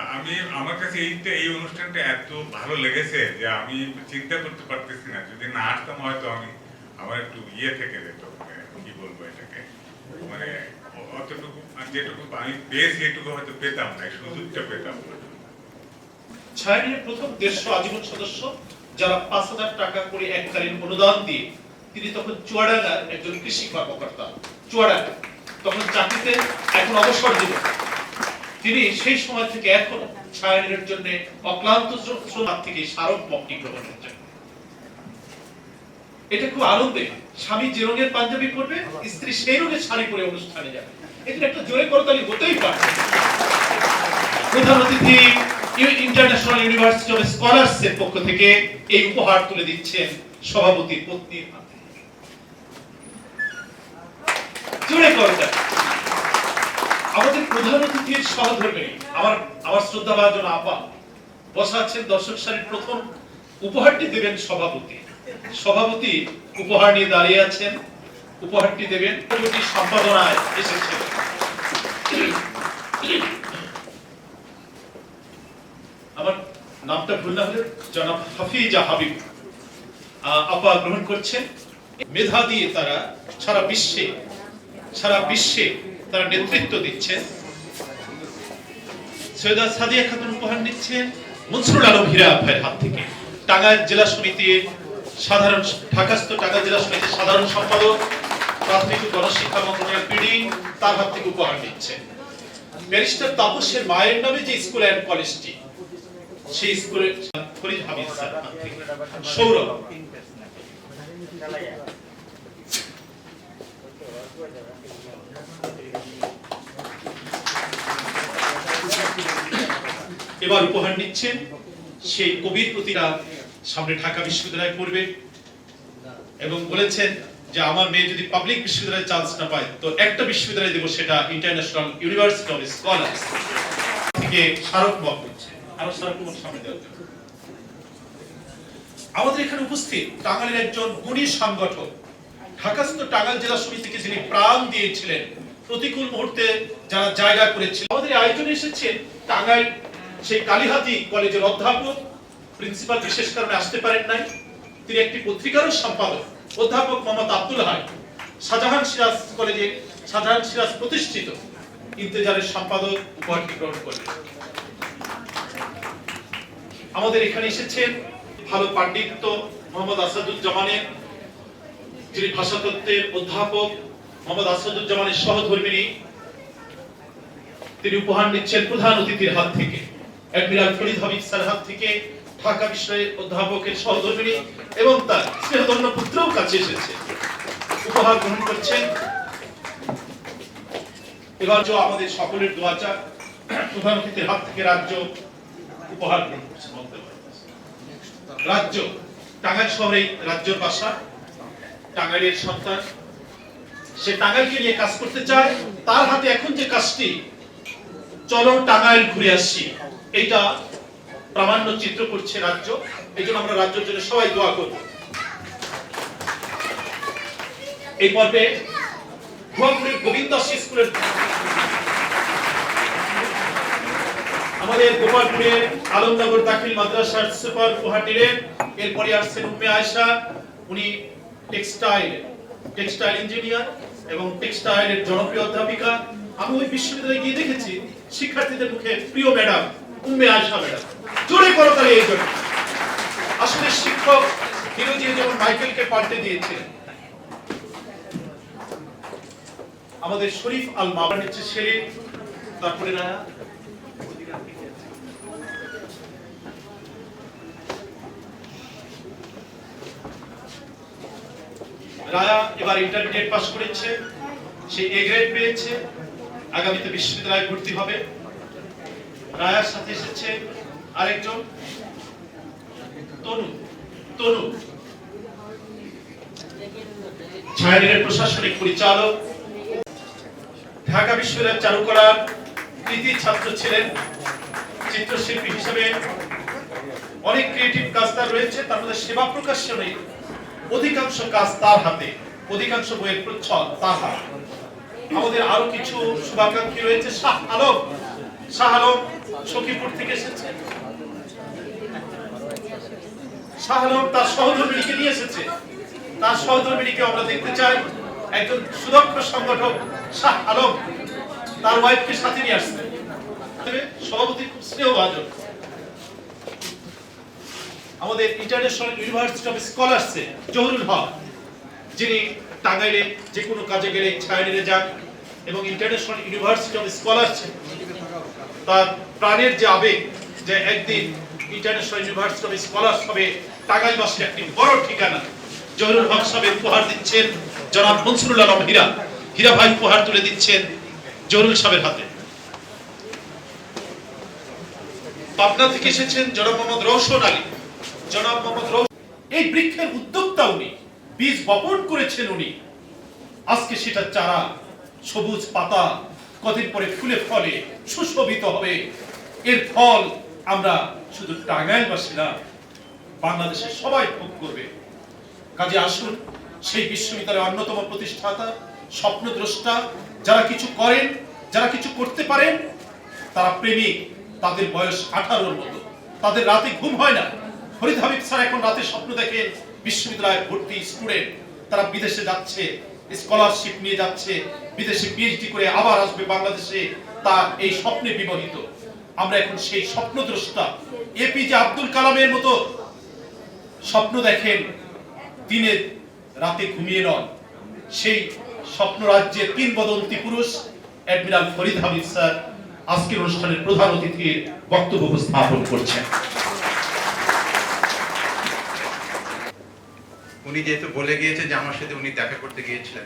আমার কাছে এই অনুষ্ঠানটা এত ভালো লেগেছে যে আমি চিন্তা করতে পারতেছি না, যদি না আসতাম হয়তো আমার একটু থেকে যেত, কি বলবো এটাকে, মানে অতটুকু যেটুকু আমি পেয়েছি এটুকু হয়তো পেতাম না, সুযোগটা পেতাম না। ছায়ানীর প্রথম 150 আজীবন সদস্য, যারা 5000 টাকা করে এককালীন অনুদান দিয়ে, তিনি তখন চুয়াডাঙ্গার একজন কৃষি কর্মকর্তা, চুয়াডাঙ্গা তখন চাকরিতে, এখন অবসর জীবন। তিনি সেই সময় থেকে এখন ছায়ানীর জন্য অক্লান্ত শ্রম থেকে স্মারকমুক্তি গ্রহণ করেছেন। এটা খুব আনন্দের। স্বামী যে রঙের পাঞ্জাবি পরবে, স্ত্রী সেই রঙের শাড়ি পরে অনুষ্ঠানে যাবে। এটা একটা জোরে করতালি হতেই পারে। প্রধান অতিথি ইন্টারন্যাশনাল ইউনিভার্সিটি অফ স্কলার্স এর পক্ষ থেকে এই উপহার তুলে দিচ্ছেন সভাপতির পত্নীর হাতে। জোরে করতালি। আমাদের প্রধান অতিথির সহধর্মিণী আমার শ্রদ্ধাভাজন আপা বসা আছেন দর্শক সারির প্রথম। উপহারটি দেবেন সভাপতি উপহার নিয়ে দাঁড়িয়ে আছেন। উপহারটি দেবেন সম্পাদনায় এসেছেন আমার নামটা ভুল না হলে জনাব হাফিজা হাবিব আপা গ্রহণ করছেন। মেধা দিয়ে তারা সারা বিশ্বে তারা নেতৃত্ব দিচ্ছেন। সৈয়দা সাদিয়া খাতুন উপহার নিচ্ছেন মনসুরুল আলম হীরা ভাইয়ের হাত থেকে। টাঙ্গাইল জেলা সমিতির ঢাকাস্থ টাঙ্গাইল জেলা সমিতির সাধারণ সম্পাদক, প্রাথমিক ও গণশিক্ষা মন্ত্রণালয়ের পিডি, তার হাত থেকে উপহার নিচ্ছেন। ব্যারিস্টার তাপসের মায়ের নামে যে স্কুল অ্যান্ড কলেজটি, সেই স্কুলের ফরিদ হামিদ স্যার হাত থেকে। সৌরভ এবার উপহার নিচ্ছেন সেই কবির প্রতিটা সামনে ঢাকা বিশ্ববিদ্যালয়ে পড়বে এবং বলেছেন যে আমার মেয়ে যদি পাবলিক বিশ্ববিদ্যালয়ে চান্স না পায় তো একটা বিশ্ববিদ্যালয়ে দেব, সেটা ইন্টারন্যাশনাল ইউনিভার্সিটি অফ স্কলার্স থেকে স্মারক মত দিচ্ছে। আরো স্মারক মত সামনে দেওয়ার জন্য আমাদের এখানে উপস্থিত টাঙ্গাইলের একজন গুণী সংগঠক, ঢাকাস্থ টাঙ্গাইল জেলা সমিতিকে যিনি প্রাণ দিয়েছিলেন, প্রতিকূল মুহূর্তে যারা জায়গা করেছিলেন। আমাদের আয়োজনে এসেছেন টাঙ্গাইল সেই কালীহাতি কলেজের অধ্যাপক, প্রিন্সিপাল বিশেষ কারণে আসতে পারেন নাই, তিনি একটি পত্রিকারও সম্পাদক অধ্যাপক মোহাম্মদ আব্দুল হাই, শাহজাহান সিরাজ কলেজে শাহজাহান সিরাজ প্রতিষ্ঠিত ইন্তেজারের সম্পাদক উপহারটি গ্রহণ করলেন। আমাদের এখানে এসেছেন ভালো পাণ্ডিত্য মোহাম্মদ আসাদুজ্জামানের, যিনি ভাষাতত্ত্বের অধ্যাপক, মোহাম্মদ আসাদুজ্জামানের সহধর্মিণী, তিনি উপহার নিচ্ছেন প্রধান অতিথির হাত থেকে, অ্যাডমিরাল ফরিদ হাবিব স্যার হাত থেকে, ঢাকা বিশ্ববিদ্যালয়ের অধ্যাপকের সহধর্মিণী এবং তার স্নেহধন্য পুত্রও কাছে এসেছে, উপহার গ্রহণ করছেন। এবার আমাদের সকলের দোয়া চাই, প্রধান অতিথির হাত থেকে রাজ্য উপহার গ্রহণ করছে। রাজ্য টাঙ্গাইল শহরে রাজ্যের বাসা, টাঙ্গাইলের সন্তান, সে টাঙ্গাইলকে নিয়ে কাজ করতে চায়। তার হাতে এখন যে কাজটি, চলো টাঙ্গাইল ঘুরে আসছি, এটা প্রামাণ্য চিত্র করছে রাজ্য। এই জন্য আমরা রাজ্যের জন্য সবাই দোয়া করব। এই পর্বে ভুয়াপুরের গোবিন্দ দাস স্কুলের, আমাদের গোপালপুরের আলমনগর দাখিল মাদ্রাসার সুপার উপহার নিলেন। এরপরে আসছেন উম্মে আয়েশা, উনি টেক্সটাইল ইঞ্জিনিয়ার এবং টেক্সটাইলের জনপ্রিয় অধ্যাপিকা। আমি ওই বিশ্ববিদ্যালয়ে গিয়ে দেখেছি শিক্ষার্থীদের মুখে প্রিয় ম্যাডাম উম্মে আয়েশা ম্যাডাম, জোরে করো তাহলে। এই জন্য আসলে শিক্ষক হিরোজি যেমন মাইকেলকে পাল্টে দিয়েছিলেন। আমাদের শরীফ আল মাবার নিচ্ছে ছেলে, তারপরে রায়া, রায়া এবার ইন্টারমিডিয়েট পাস করেছে, সে এ গ্রেড পেয়েছে, আগামীতে বিশ্ববিদ্যালয়ে ভর্তি হবে। রায়ার সাথে এসেছে আরেকজন তনু, ছায়ানীড়ের প্রশাসনিক পরিচালক, ঢাকা বিশ্ববিদ্যালয়ের চারুকলার কৃতি ছাত্র ছিলেন, চিত্রশিল্পী হিসেবে অনেক ক্রিয়েটিভ কাজ তার রয়েছে, তার মধ্যে সেবা প্রকাশনী অধিকাংশ কাজ তার হাতে, অধিকাংশ বইয়ের প্রচ্ছদ তার হাতে। আমাদের আরো কিছু শুভাকাঙ্ক্ষী রয়েছে। শাহ আলম সখীপুর থেকে এসেছে, শাহ আলম তার সহধর্মিণীকে নিয়ে এসেছে, তার সহধর্মিণীকে আমরা দেখতে চাই। একজন সুদক্ষ সংগঠক শাহ আলম তার ওয়াইফকে সাথে নিয়ে আসছে, সভাপতি খুব স্নেহভাজন। আমাদের ইন্টারন্যাশনাল ইউনিভার্সিটি অফ স্কলার্সে জহুরুল হক, যিনি টাঙ্গাইলে যে কোনো কাজে গেলে ছায়ানীড়ে যান এবং ইন্টারন্যাশনাল ইউনিভার্সিটি অফ স্কলার্স তার প্রাণের যে আবেগ যে একদিন ইন্টারন্যাশনাল ইউনিভার্সিটি অফ স্কলার্স হবে টাঙ্গাইলবাসীর একটি বড় ঠিকানা। জহুরুল হক সাহেব উপহার দিচ্ছেন জনাব মনসুরুল আলম হীরা ভাই উপহার তুলে দিচ্ছেন জহুরুল সাহেবের হাতে। পাবনা থেকে এসেছেন জনাব মোহাম্মদ রওশন আলী, এই বৃক্ষের উদ্যোক্তা উনি, বীজ বপন করেছেন উনি। আজকে সেটা চারা, সবুজ পাতা, কদিন পরে ফুলে ফলে সুশোভিত হবে। এর ফল আমরা শুধু টাঙ্গাইলবাসী না, বাংলাদেশের সবাই ভোগ করবে। কাজে আসুন সেই বিশ্ববিদ্যালয়ের অন্যতম প্রতিষ্ঠাতা, স্বপ্নদ্রষ্টা, যারা কিছু করেন, যারা কিছু করতে পারেন, তারা প্রেমিক, তাদের বয়স 18-র মতো, তাদের রাতে ঘুম হয় না। ফরিদ হাবিব স্যার এখন রাতে স্বপ্ন দেখেন বিশ্ববিদ্যালয়ে ভর্তি স্টুডেন্ট, তারা বিদেশে যাচ্ছে, স্কলারশিপ নিয়ে যাচ্ছে, বিদেশে পিএইচডি করে আবার আসবে বাংলাদেশে, তার এই স্বপ্নে বিমোহিত। আমরা এখন সেই স্বপ্নদ্রষ্টা এপিজে আব্দুল কালামের মতো স্বপ্ন দেখেন, দিনে রাতে ঘুমিয়ে নন। সেই স্বপ্ন রাজ্যের কিংবদন্তি পুরুষ অ্যাডমিরাল ফরিদ হাবিব স্যার আজকের অনুষ্ঠানের প্রধান অতিথির বক্তব্য উপস্থাপন করছেন। উনি যেহেতু বলে গিয়েছে যে আমার সাথে উনি দেখা করতে গিয়েছিলেন,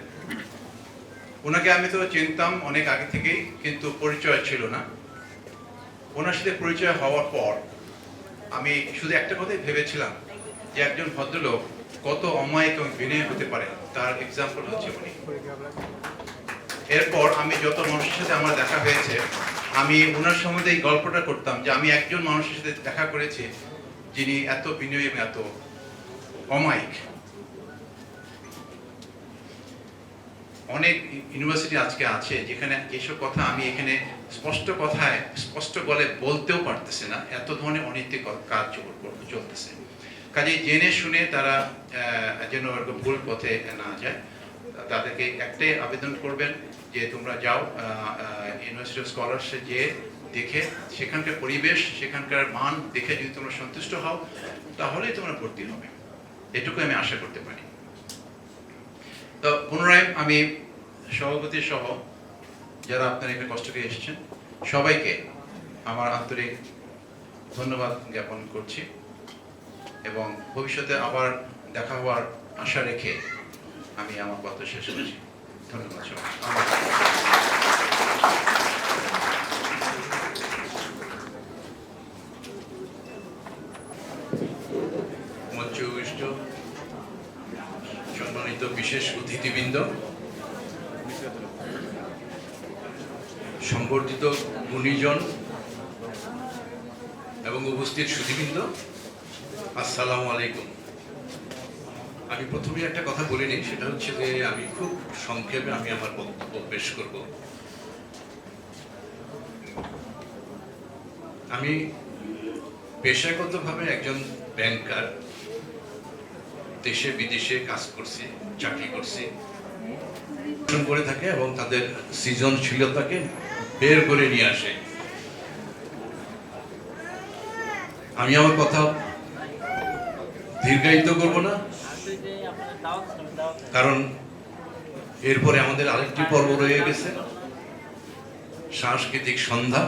ওনাকে আমি তো চিনতাম অনেক আগে থেকেই, কিন্তু পরিচয় ছিল না। ওনার সাথে পরিচয় হওয়ার পর আমি শুধু একটা কথাই ভেবেছিলাম যে একজন ভদ্রলোক কত অমায়িক এবং বিনয়ী হতে পারে, তার এক্সাম্পল হচ্ছে উনি। এরপর আমি যত মানুষের সাথে আমার দেখা হয়েছে, আমি ওনার সম্বন্ধে এই গল্পটা করতাম যে আমি একজন মানুষের সাথে দেখা করেছি যিনি এত বিনয়ী এবং এত অমায়িক। অনেক ইউনিভার্সিটি আজকে আছে যেখানে যেসব কথা আমি এখানে স্পষ্ট কথায় স্পষ্ট গলে বলতেও পারতেছে না, এত ধরনের অনৈতিক কাজ চলতেছে। কাজে জেনে শুনে তারা যেন ভুল পথে না যায়, তাদেরকে একটাই আবেদন করবেন যে তোমরা যাও ইউনিভার্সিটি অফ স্কলার্সে যেয়ে দেখে সেখানকার পরিবেশ, সেখানকার মান দেখে যদি তোমরা সন্তুষ্ট হও তাহলেই তোমরা ভর্তি হবে, এটুকু আমি আশা করতে পারি। তো পুনরায় আমি সভাপতি সহ যারা আপনারা এখানে কষ্ট করে এসেছেন সবাইকে আমার আন্তরিক ধন্যবাদ জ্ঞাপন করছি এবং ভবিষ্যতে আবার দেখা হওয়ার আশা রেখে আমি আমার কথা শেষ করছি। ধন্যবাদ সবাই। মঞ্চে উপবিষ্ট সম্মানিত বিশেষ অতিথিবৃন্দ, সংবর্ধিত গুণীজন এবং উপস্থিত সুধীবৃন্দ, আসসালামু আলাইকুম। আমি প্রথমে একটা কথা বলে নিই, সেটা হচ্ছে যে আমি খুব সংক্ষেপে আমি আমার বক্তব্য পেশ করব। আমি পেশাগতভাবে একজন ব্যাংকার, দেশে বিদেশে কাজ করছি, চাকরি করছি, করে থাকে এবং তাদের সৃজনশীলতাকে বের করে নিয়ে আসে। আমি আমার কথা দীর্ঘায়িত করব না, কারণ এরপরে আমাদের আরেকটি পর্ব রয়ে গেছে, সাংস্কৃতিক সন্ধ্যা,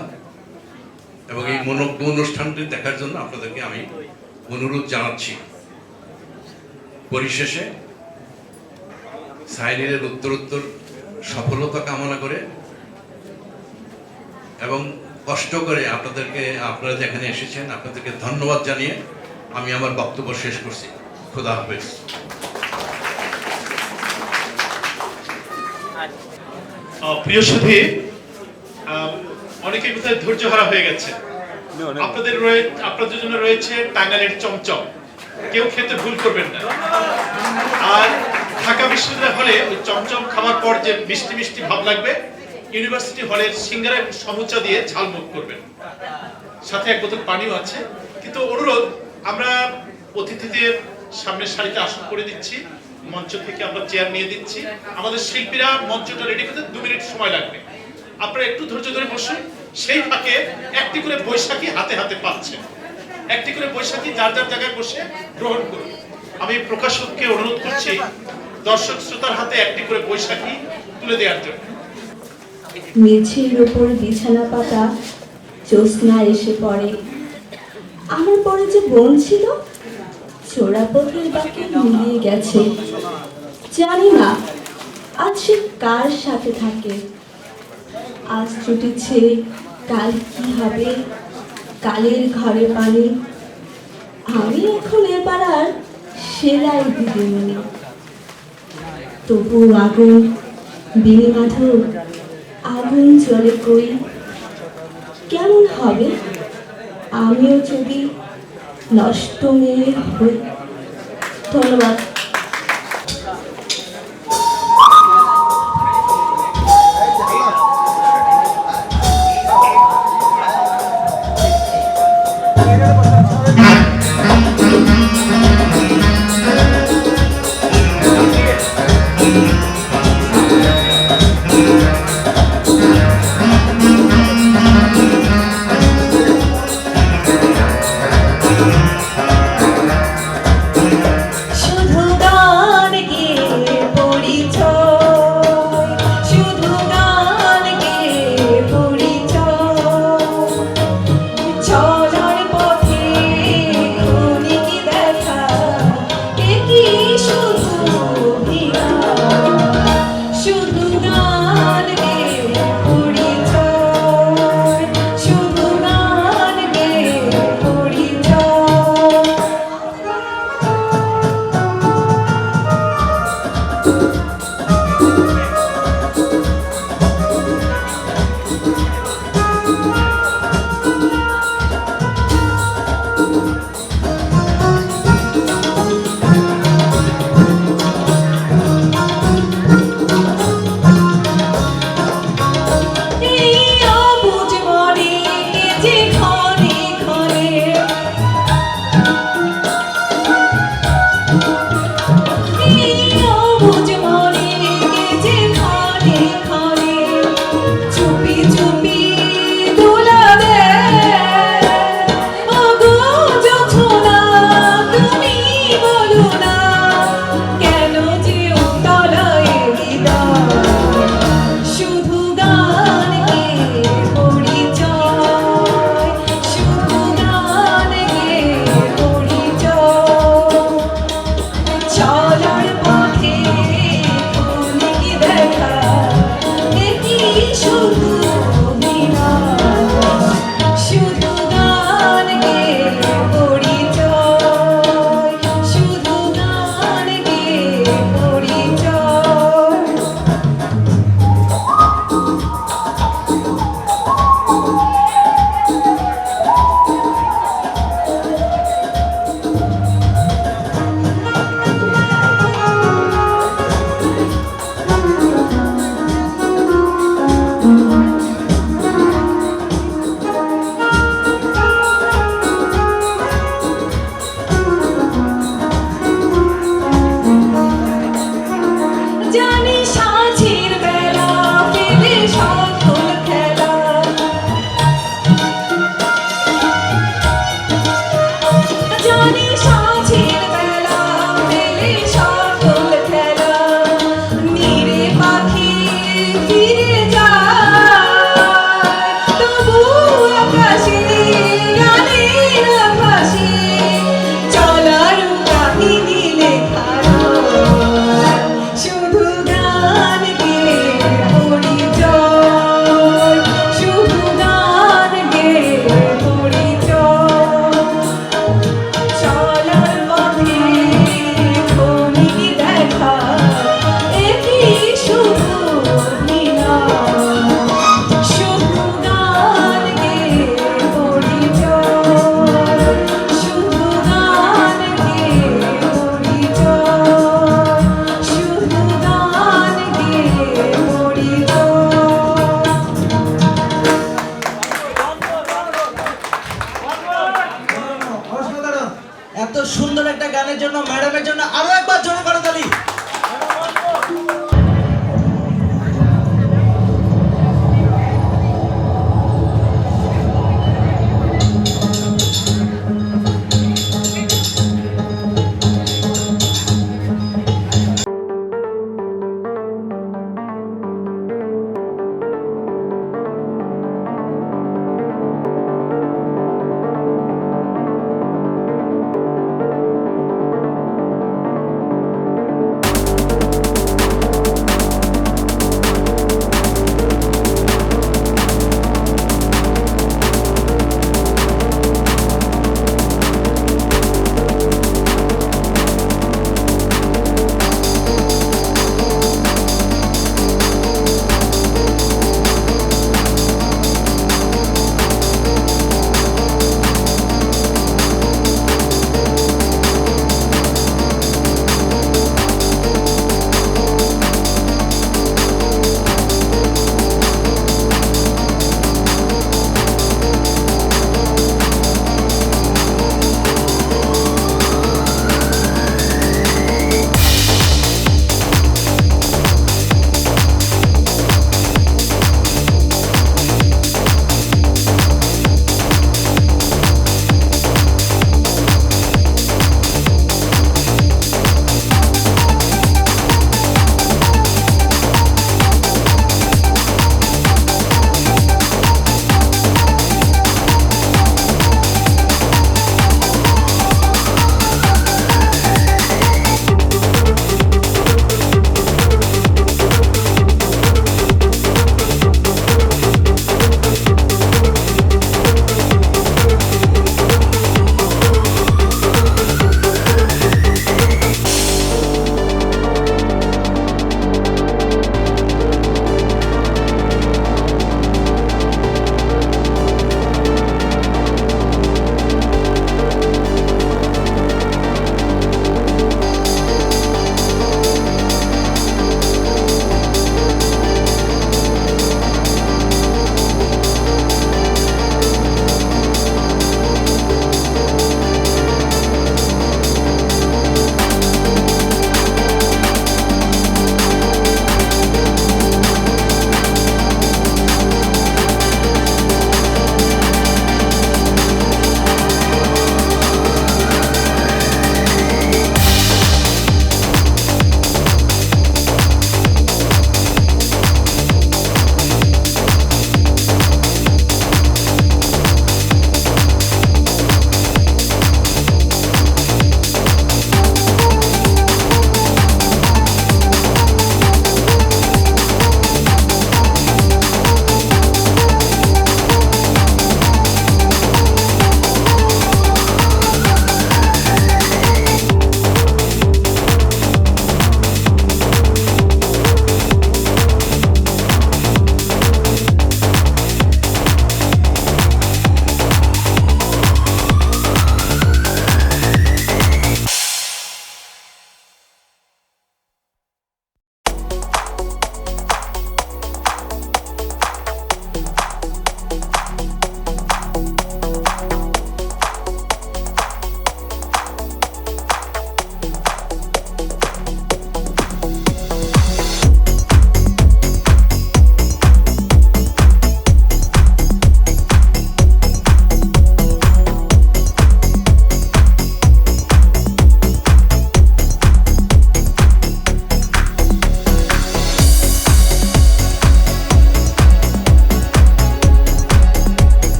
এবং এই মনোজ্ঞ অনুষ্ঠানটি দেখার জন্য আপনাদেরকে আমি অনুরোধ জানাচ্ছি। পরিশেষে সাইনিরের উত্তরোত্তর সফলতা কামনা করে এবং কষ্ট করে আপনারা যেখানে এসেছেন আপনাদেরকে ধন্যবাদ জানিয়ে আমি আমার বক্তব্য শেষ করছি। খোদা হাফেজ। প্রিয় সুধী, অনেকের ভিতরে ধৈর্য হারা হয়ে গেছে। আপনাদের জন্য রয়েছে টাঙ্গাইলের চমচম, কেউ খেতে ভুল করবেন না। আর ঢাকা বিশ্ববিদ্যালয় হলে ওই চমচম খাওয়ার পর যে মিষ্টি মিষ্টি ভাব লাগবে, ইউনিভার্সিটি হলের সিঙ্গারা সমুচা দিয়ে ঝালমুখ করবেন, সাথে এক বোতল পানিও আছে। কিন্তু অনুরোধ, আমরা অতিথিদের সামনের সারিতে আসন করে দিচ্ছি, মঞ্চ থেকে আমরা চেয়ার নিয়ে দিচ্ছি, আমাদের শিল্পীরা মঞ্চটা রেডি করতে 2 মিনিট সময় লাগবে। আপনারা একটু ধৈর্য ধরে বসুন, সেই ফাঁকে একটি করে বৈশাখী হাতে হাতে পাচ্ছেন, একটি করে বৈশাখী যার যার জায়গায় বসে গ্রহণ করুন। আমি প্রকাশককে অনুরোধ করছি দর্শক শ্রোতার হাতে একটি করে বৈশাখী তুলে দেওয়ার জন্য। মেঝের উপর বিছানা পাতা, জ্যোৎস্না এসে পড়ে। আমার পরে যে বোন ছিল চোরাপথের বাকি মিলিয়ে গেছে, জানি না আজ সে কার সাথে থাকে। আজ ছুটেছে, কাল কি হবে, কালের ঘরে পানি। আমি এখন এ পাড়ার সেলাই দিদিমণি, তবু আগুন বিনি মাধব, আগুন জ্বলে কই। কেমন হবে আমিও যদি নষ্ট মেয়ে হই। ধন্যবাদ। শুধু সুন্দর একটা গানের জন্য ম্যাডামের জন্য আরো একবার জোরে করতালি।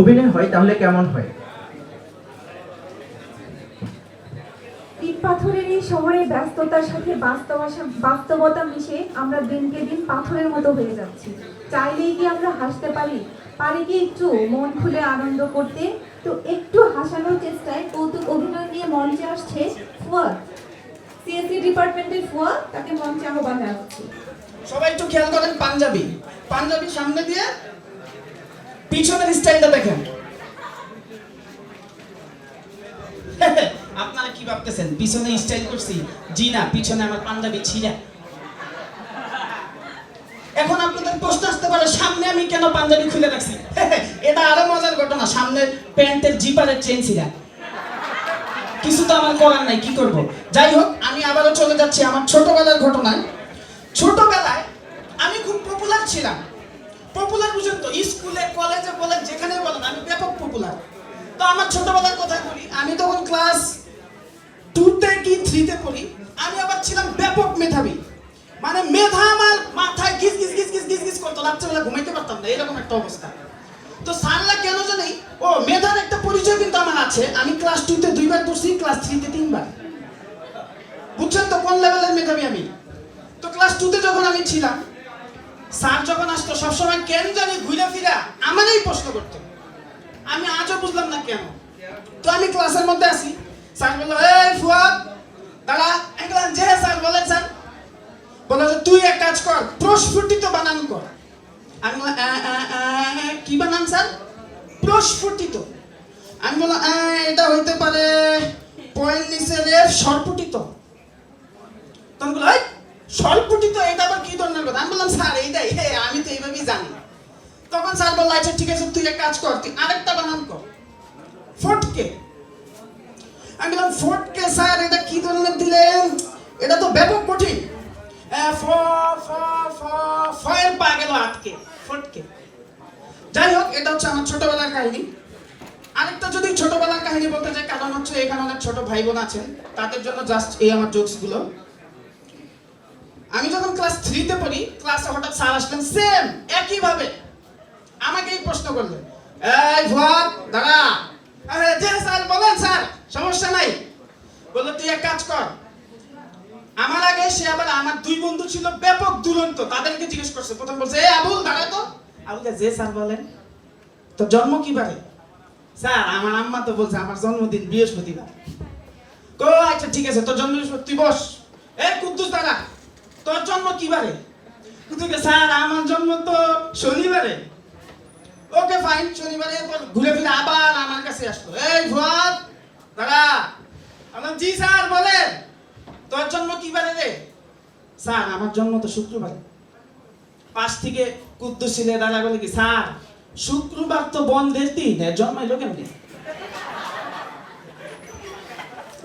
অভিনয় হয় তাহলে কেমন হয়? ইট পাথরের এই শহরে ব্যস্ততার সাথে বাস্তবতা মিশে আমরা দিনকে দিন পাথরের মতো হয়ে যাচ্ছি। চাইলেই কি আমরা হাসতে পারি? পারি কি একটু মন খুলে আনন্দ করতে? তো একটু হাসানোর চেষ্টায় কৌতুক অভিনয় নিয়ে মঞ্চে আসছে ফুয়াদ, সিএসসি ডিপার্টমেন্টের ফুয়াদ, তাকে মঞ্চে আহ্বান জানাচ্ছি। সবাই একটু খেয়াল করেন, পাঞ্জাবি সামনে দিয়ে পিছনের স্টাইলটা দেখেন। ভাবতেছেন পিছনে স্টাইল করছি? জি না, পিছনে আমার পাঞ্জাবি ছিঁড়া। এখন আপনাদের প্রশ্ন আসতে পারে সামনে আমি কেন পাঞ্জাবি খুলে রাখছি? এটা আরো মজার ঘটনা, সামনে প্যান্টের জিপারের চেন ছিঁড়া। কিছু তো আমার করার নাই, কি করব? যাই হোক, আমি আবারও চলে যাচ্ছি আমার ছোটবেলার ঘটনায়। ছোটবেলায় আমি খুব পপুলার ছিলাম। পপুলার বুঝেন তো, স্কুলে কলেজে বলেন যেখানে বলেন আমি ব্যাপক পপুলার। তো আমার ছোটবেলার কথা বলি, আমি তখন ক্লাস 2তে কি 3তে পড়ি। আমি আবার ছিলাম ব্যাপক মেধাবী, মানে মেধা আমার মাথায় গিজ গিজ গিজ গিজ গিজ গিজ করতো, রাত্রেবেলা ঘুমাইতে পারতাম না, এরকম একটা অবস্থা। তো স্যাররা কেন জানি, ও মেধার একটা পরিচয় কিন্তু আমার আছে, আমি ক্লাস 2তে 2বার পড়ছি, ক্লাস 3তে 3বার। বুঝছেন তো কোন লেভেলের মেধাবী আমি। তো ক্লাস 2তে যখন আমি ছিলাম, স্যার যখন আসতো সবসময় কেন জানি ঘুরে ফিরা আমারই প্রশ্ন করতো। আমি আজও বুঝলাম না কেন। তো আমি ক্লাসের মধ্যে আসি, স্যার বললো, এই ফুয়াদ দাঁড়া। আমি বললাম, যে স্যার বলেন স্যার। বললো যে তুই এক কাজ কর, প্রস্ফুটিত বানান কর। আমি বললাম কি বানান স্যার? প্রস্ফুটিত। আমি বললাম এটা হইতে পারে পয়েন্ট নিচে রেফ সরপুটিত। তখন বললো, সরপুটিত এটা আবার কি ধরনের কথা? আমি বললাম স্যার এইটাই, আমি তো এইভাবেই জানি। তখন স্যার বললো, আচ্ছা ঠিক আছে, তুই এক কাজ কর, তুই আরেকটা বানান কর, ফটকে। আমি বললাম ফটকে স্যার এটা কি ধরনের দিলেন? এটা তো ব্যাপক কঠিন। ফয়ের পা গেল আটকে, ফটকে। যাই হোক, এটা হচ্ছে আমার ছোটবেলার কাহিনী। আরেকটা যদি ছোটবেলার কাহিনী বলতে চাই, কারণ হচ্ছে এখানে অনেক ছোট ভাই বোন আছেন, তাদের জন্য জাস্ট এই আমার জোকস গুলো। আমি যখন ক্লাস 3তে পড়ি, ক্লাসে হঠাৎ স্যার আসলেন, সেম একই ভাবে আমাকেই প্রশ্ন করলেন, এই ফুয়াদ দাঁড়া। যে স্যার বলেন স্যার, সমস্যা নাই। বললো তুই এক কাজ কর। আমার আগে সে আবার আমার 2 বন্ধু ছিল ব্যাপক দুরন্ত, তাদেরকে জিজ্ঞেস করছে। প্রথম বলছে, এই আবুল দাঁড়া তো। আবুল যে স্যার বলেন, তো জন্ম কি বারে? স্যার আমার আম্মা তো বলছে আমার জন্মদিন বৃহস্পতিবার। কো আচ্ছা ঠিক আছে, তোর জন্ম বৃহস্পতি, বস। এই কুদ্দুস দাঁড়া, তোর জন্ম কি বারে? কুদ্দুস স্যার আমার জন্ম তো শনিবারে। ওকে ফাইন, শনিবারে। এরপর ঘুরে ফিরে আবার আমার কাছে আসলো, এই ফুয়াদ দাঁড়া। আমি জি স্যার বলেন, তোর জন্ম কি বারে রে? স্যার আমার জন্ম তো শুক্রবারে। পাশ থেকে কুদ্দুস ছিলে দাঁড়া বলে কি, স্যার শুক্রবার তো বন্ধের দিন, জন্মাইলো কেমনি?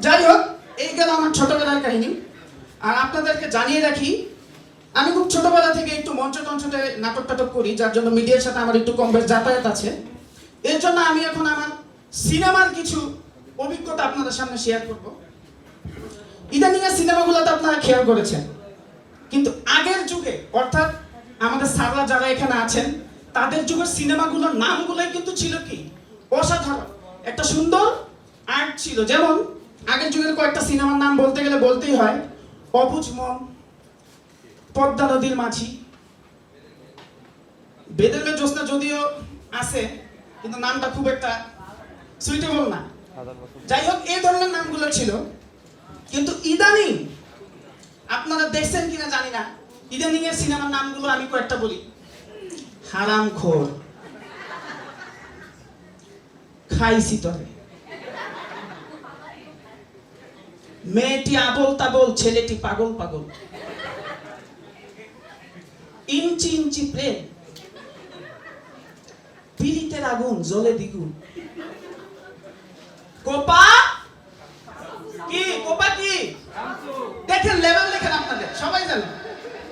যাই হোক, এই গেল আমার ছোটবেলার কাহিনী। আর আপনাদেরকে জানিয়ে রাখি, আমি খুব ছোটবেলা থেকে একটু মঞ্চ টঞ্চতে নাটক টাটক করি, যার জন্য মিডিয়ার সাথে আমার একটু কম বেশ যাতায়াত আছে। এর জন্য আমি এখন আমার সিনেমার কিছু অভিজ্ঞতা আপনাদের সামনে শেয়ার করব। ইদানিং এর সিনেমাগুলোতে আপনারা খেয়াল করেছেন, কিন্তু আগের যুগে, অর্থাৎ আমাদের স্যাররা যারা এখানে আছেন, তাদের যুগের সিনেমাগুলোর নামগুলোই কিন্তু ছিল কি অসাধারণ, একটা সুন্দর আর্ট ছিল। যেমন আগের যুগের কয়েকটা সিনেমার নাম বলতে গেলে বলতেই হয়, অবুঝ মন, পদ্মা নদীর মাঝি, বেদের মে জ্যোৎস্না যদিও আছে, কিন্তু নামটা খুব একটা সুইটেবল না। যাই হোক, এই ধরনের নামগুলো ছিল। কিন্তু ইদানিং আপনারা দেখছেন কিনা জানি না, ইদানিং এর সিনেমার নামগুলো আমি কয়েকটা বলি। হারামখোর, খাইছি তরে, মেয়েটি আবল তাবল, ছেলেটি পাগল পাগল, ইঞ্চি ইঞ্চি প্রেম, পীড়িতের আগুন জ্বলে দ্বিগুণ, কোপা কি, কোপা কি দেখেন, লেভেল দেখেন, আপনাদের সবাই জানে।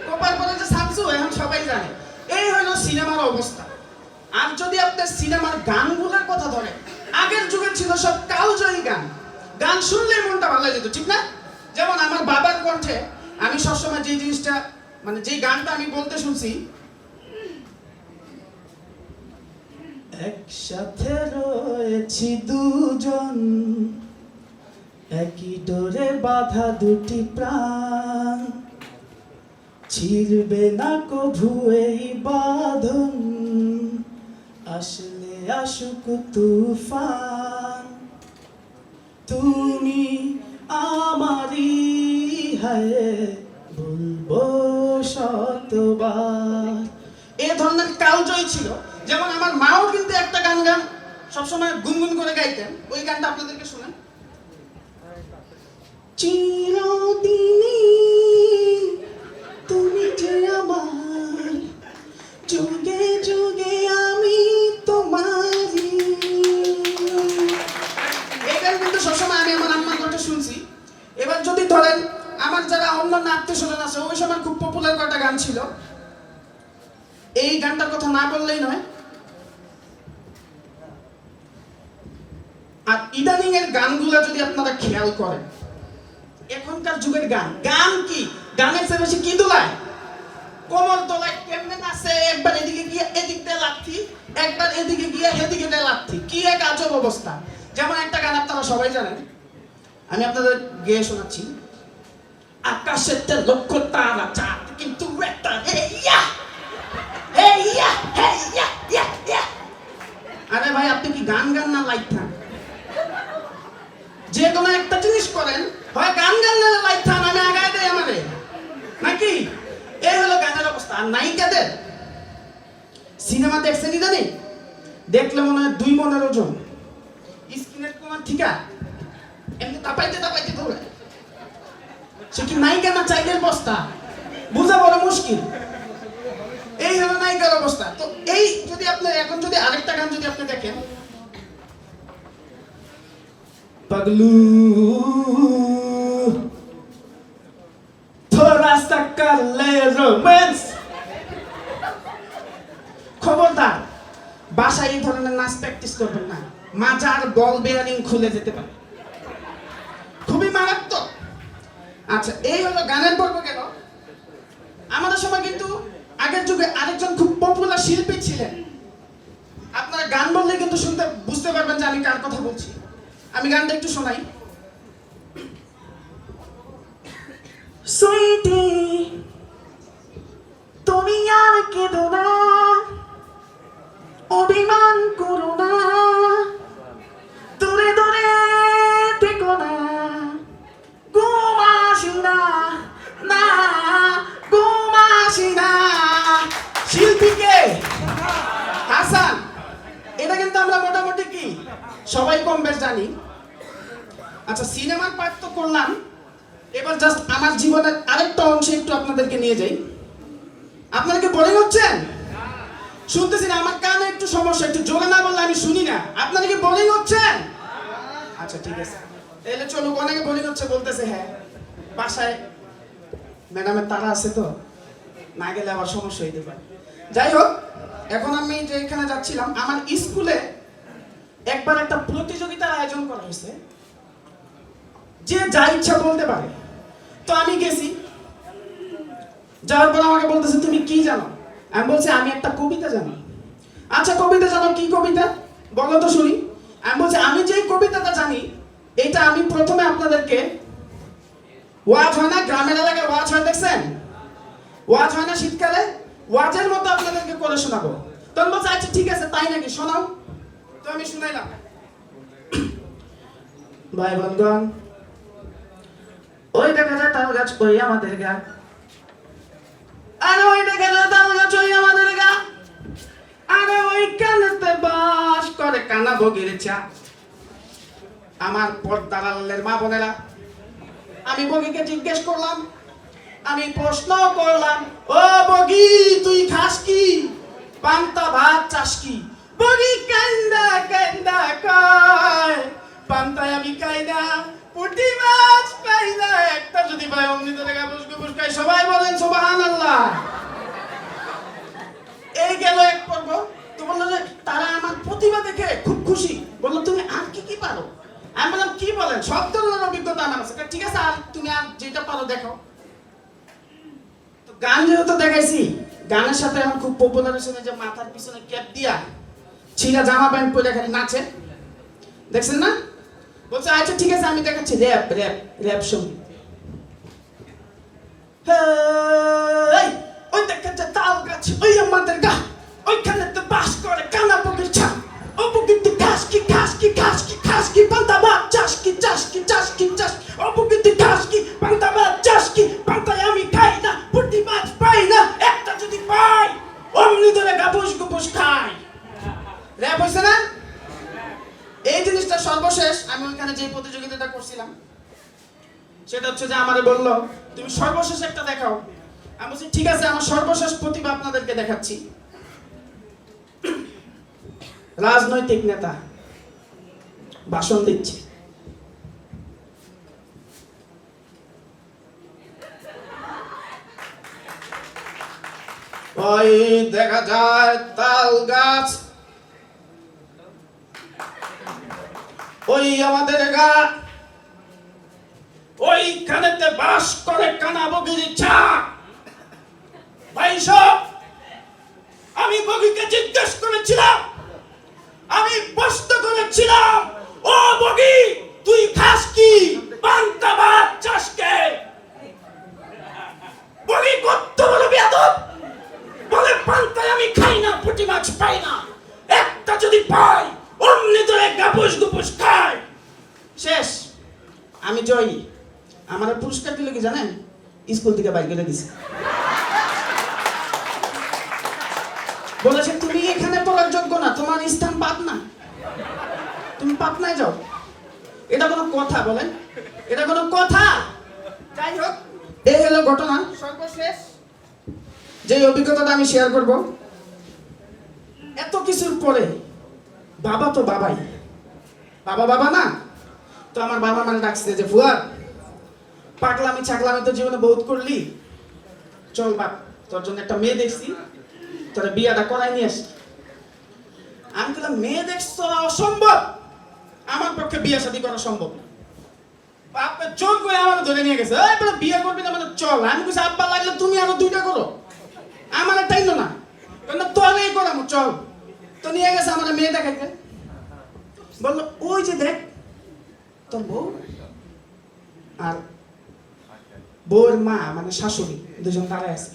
কোপার পরে যে শামসু, এখন সবাই জানে। এই হলো সিনেমার অবস্থা। আর যদি আপনার সিনেমার গানগুলোর কথা ধরেন, আগের যুগে ছিল সব কালজয়ী গান, গান শুনলেই মনটা ভালো যেত, ঠিক না? যেমন আমার বাবার কণ্ঠে আমি সবসময় যে জিনিসটা, মানে যে গানটা আমি বলতে শুনছি, একসাথে রয়েছি দুজন, একই ডোরে বাঁধা দুটি প্রাণ, ছিড়বে না কভু এই বাঁধন, আসলে আসুক তুফান, তুমি আমারই, হায় বলবো শতবার। এই ধরনের কালজয়ী ছিল। যেমন আমার মাও কিন্তু একটা গান সবসময় গুনগুন করে গাইতেন, ওই গানটা আপনাদেরকে শুনেন। চিরদিনই তুমি যে আমার, যুগে যুগে আমি তোমারই। এই গান কিন্তু সবসময় আমি আমার আম্মার কণ্ঠে শুনছি। এবার যদি ধরেন আমার যারা অন্যান্য আত্মীয় স্বজন আছে, ওই সময় খুব পপুলার কয়েকটা গান ছিল, এই গানটার কথা না বললেই নয়। আর ইদানিং এর গানগুলো যদি আপনারা খেয়াল করেন, এখনকার যুগের গান কি গানের চেয়ে বেশি কি দোলায়, কোমর দোলায়, কেমনে নাচে, একবার এদিকে গিয়ে এদিক দিয়ে লাথি, একবার এদিকে গিয়ে এদিকে দিয়ে লাথি, কি এক আজব অবস্থা। যেমন একটা গান আপনারা সবাই জানেন, আমি আপনাদের গেয়ে শোনাচ্ছি। আকাশের লক্ষ তারা চাঁদ কিন্তু একটা হেইয়া হেইয়া হেইয়া ইয়া ইয়া। আরে ভাই, আপনি কি গান না লাইট থান? যে কোনো একটা জিনিস করেন, হয় গান না লাইট থান, আমি আগায় দেয় আমারে নাকি? এই হলো গানের অবস্থা। আর নায়িকাদের সিনেমা দেখছেন ইদানি? দেখলে মনে হয় 2 মনের ওজন, স্কিনের কোমান ঠিকা এমনি তাপাইতে তাপাইতে ধরে। সে কি নায়িকা না চাইলের বস্তা? বুঝা বড় মুশকিল। এই হলো নায়িকার অবস্থা। তো এই যদি আপনি এখন যদি আরেকটা গান যদি আপনি দেখেন, पगलू थोड़ा सा कर ले रोमांस। খবরদার বাসায় এই ধরনের নাচ প্র্যাকটিস করবেন না, মাজার বল বেয়ারিং খুলে যেতে পারে, খুবই মারাত্মক। আচ্ছা, এই হলো গানের পর্ব গেল। আমাদের সময় কিন্তু আগের যুগে আরেকজন খুব পপুলার শিল্পী ছিলেন। আপনারা গান বললে কিন্তু শুনতে বুঝতে পারবেন যে আমি কার কথা বলছি। আমি গানটা একটু শোনাই। সুইটি তুমি আর কেঁদো না, অভিমান করো না, দূরে দূরে থেকো না, ঘুম আসি না, না ঘুম আসি না। শিল্পীকে হাসান। এটা কিন্তু আমরা মোটামুটি কি সবাই কম বেশ জানি। আচ্ছা, সিনেমার পার্ট তো করলাম, এবার জাস্ট আমার জীবনের আরেকটা অংশে একটু আপনাদেরকে নিয়ে যাই। আপনারা কি বোরিং হচ্ছেন? শুনতেছি না, আমার কানে একটু সমস্যা, একটু জোরে না বললে আমি শুনি না। আপনারা কি বোরিং হচ্ছেন? আচ্ছা ঠিক আছে, তাহলে চলুক। অনেকে বোরিং হচ্ছে বলতেছে, হ্যাঁ বাসায় ম্যাডামের তারা আছে তো, না গেলে আবার সমস্যা হইতে পারে। যাই হোক, এখন আমি যে এখানে যাচ্ছিলাম, আমার স্কুলে একবার একটা প্রতিযোগিতার আয়োজন করা হয়েছে, যে যা ইচ্ছা বলতে পারে। তো আমি গেছি, যাওয়ার পর আমাকে বলতেছে তুমি কি জানো? আমি বলছি আমি একটা কবিতা জানি। আচ্ছা কবিতা জানো, কি কবিতা বলো তো শুনি। আমি বলছি আমি যে কবিতাটা জানি, এটা আমি প্রথমে আপনাদেরকে, ওয়াজ হয় না গ্রামের এলাকায়, ওয়াজ হয় দেখছেন? ওয়াজ হয় না শীতকালে, ওয়াজের মতো আপনাদেরকে করে শোনাবো। তখন বলছে আচ্ছা ঠিক আছে, তাই নাকি, শোনাও। তো আমি শুনাইলাম। ভাই বন্ধুগণ, ওই দেখা যায় তাল গাছ, ওই আমাদের গা। আরে ওই দেখা যায় তাল গাছ, ওই আমাদের গা। আরে ওই কানেতে বাস করে কানা বগির চা। আমার পর্দার আড়ালের মা বোনেরা, আমি বগিকে জিজ্ঞেস করলাম, আমি প্রশ্ন করলাম, ও বগি তুই খাস কি? পান্তা ভাত চাস কি? বগি কান্দা কান্দা কয়, পান্তায় আমি খাই না, পুঁটি মাছ পাই না, একটা যদি পাই অমনি তো দেখা বুসকে বুসকাই। সবাই বলেন সুবহানাল্লাহ। এই গেল এক পর্ব। তো বললো যে তারা আমার প্রতিভা দেখে খুব খুশি, বললো তুমি আর কি কি পারো? আমি বললাম কি বলেন, সব ধরনের অভিজ্ঞতা আমার আছে। ঠিক আছে, আর তুমি আর যেটা পারো দেখো। তো গান যেহেতু দেখাইছি, গানের সাথে এখন খুব পপুলার হয়েছে যে মাথার পিছনে ক্যাপ দিয়া ছিঁড়া জামা প্যান্ট পরে খালি নাচে, দেখছেন না? বলছে আচ্ছা ঠিক আছে, আমি দেখাচ্ছি র্যাপ র্যাপ র্যাপ সঙ্গীত। ওই দেখা যায় তাল গাছ, ওই আমাদের গা, ওইখানে তো বাস করে কানা বগির ছা। ও বগির তুই খাস কি খাস কি খাস কি খাস কি? পান্তা ভাত চাস কি চাস কি চাস কি চাস? ও বগির তুই খাস কি? পান্তা ভাত চাস কি? পান্তায় আমি খাই না, পুঁটি মাছ পাই না, একটা যদি পাই অমনি ধরে গাবুস গুবুস খাই। র্যাপ হয়েছে না? এই জিনিসটা সর্বশেষ আমি ওইখানে যে প্রতিযোগিতাটা করছিলাম, সেটা হচ্ছে যে আমারে বললো তুমি সর্বশেষ একটা দেখাও। আমি বলছি ঠিক আছে, আমার সর্বশেষ প্রতিভা আপনাদেরকে দেখাচ্ছি। রাজনৈতিক নেতা ভাষণ দিচ্ছে। ওই দেখা যায় তাল গাছ, ওই আমাদের গা, ওইখানেতে বাস করে কানা বগির চা। ভাই সব, আমি বগিকে জিজ্ঞেস করেছিলাম, আমি প্রশ্ন করেছিলাম, ও বগি তুই খাস কি, পান্তা ভাত চাস কে? বগি কত বড় বেয়াদব, বলে পান্তায় আমি খাই না, পুঁটি মাছ পাই না, একটা যদি পাই অমনি ধরে গাপুস গুপুস খাই। শেষ, আমি জয়ী। আমার পুরস্কার দিল কি জানেন? স্কুল থেকে বাইর করে দিছে। বলেছে তুমি এখানে পড়ার যোগ্য না, তোমার স্থান পাটনা, তুমি পাটনায় যাও। এটা কোনো কথা বলেন? এটা কোনো কথা? যাই হোক, এই হলো ঘটনা। সর্বশেষ যে অভিজ্ঞতাটা আমি শেয়ার করব, এত কিছুর পরে বাবা তো বাবাই, বাবা বাবা না, তো আমার বাবা মানে ডাকছে যে ফুয়াদ, পাগলামি ছাগলামি তো জীবনে বহুত করলি, চল বাপ তোর জন্য একটা মেয়ে দেখছি, তোরা বিয়াটা করাই নিয়ে আসি। আমি বললাম মেয়ে দেখছো অসম্ভব, আমার পক্ষে বিয়ে শাদী করা সম্ভব না। বাপে জোর করে আমার ধরে নিয়ে গেছে, এই বলে বিয়ে করবি না মানে চল। আমি বলছি আব্বা লাগলে তুমি আরো দুইটা করো, আমার টাইম না, কেন তোরাই করামো চল। তো নিয়ে গেছে আমার মেয়ে দেখাইতে, বললো ওই যে দেখ তোর বউ আর বউয়ের মা মানে শাশুড়ি দুজন দাঁড়ায় আছে।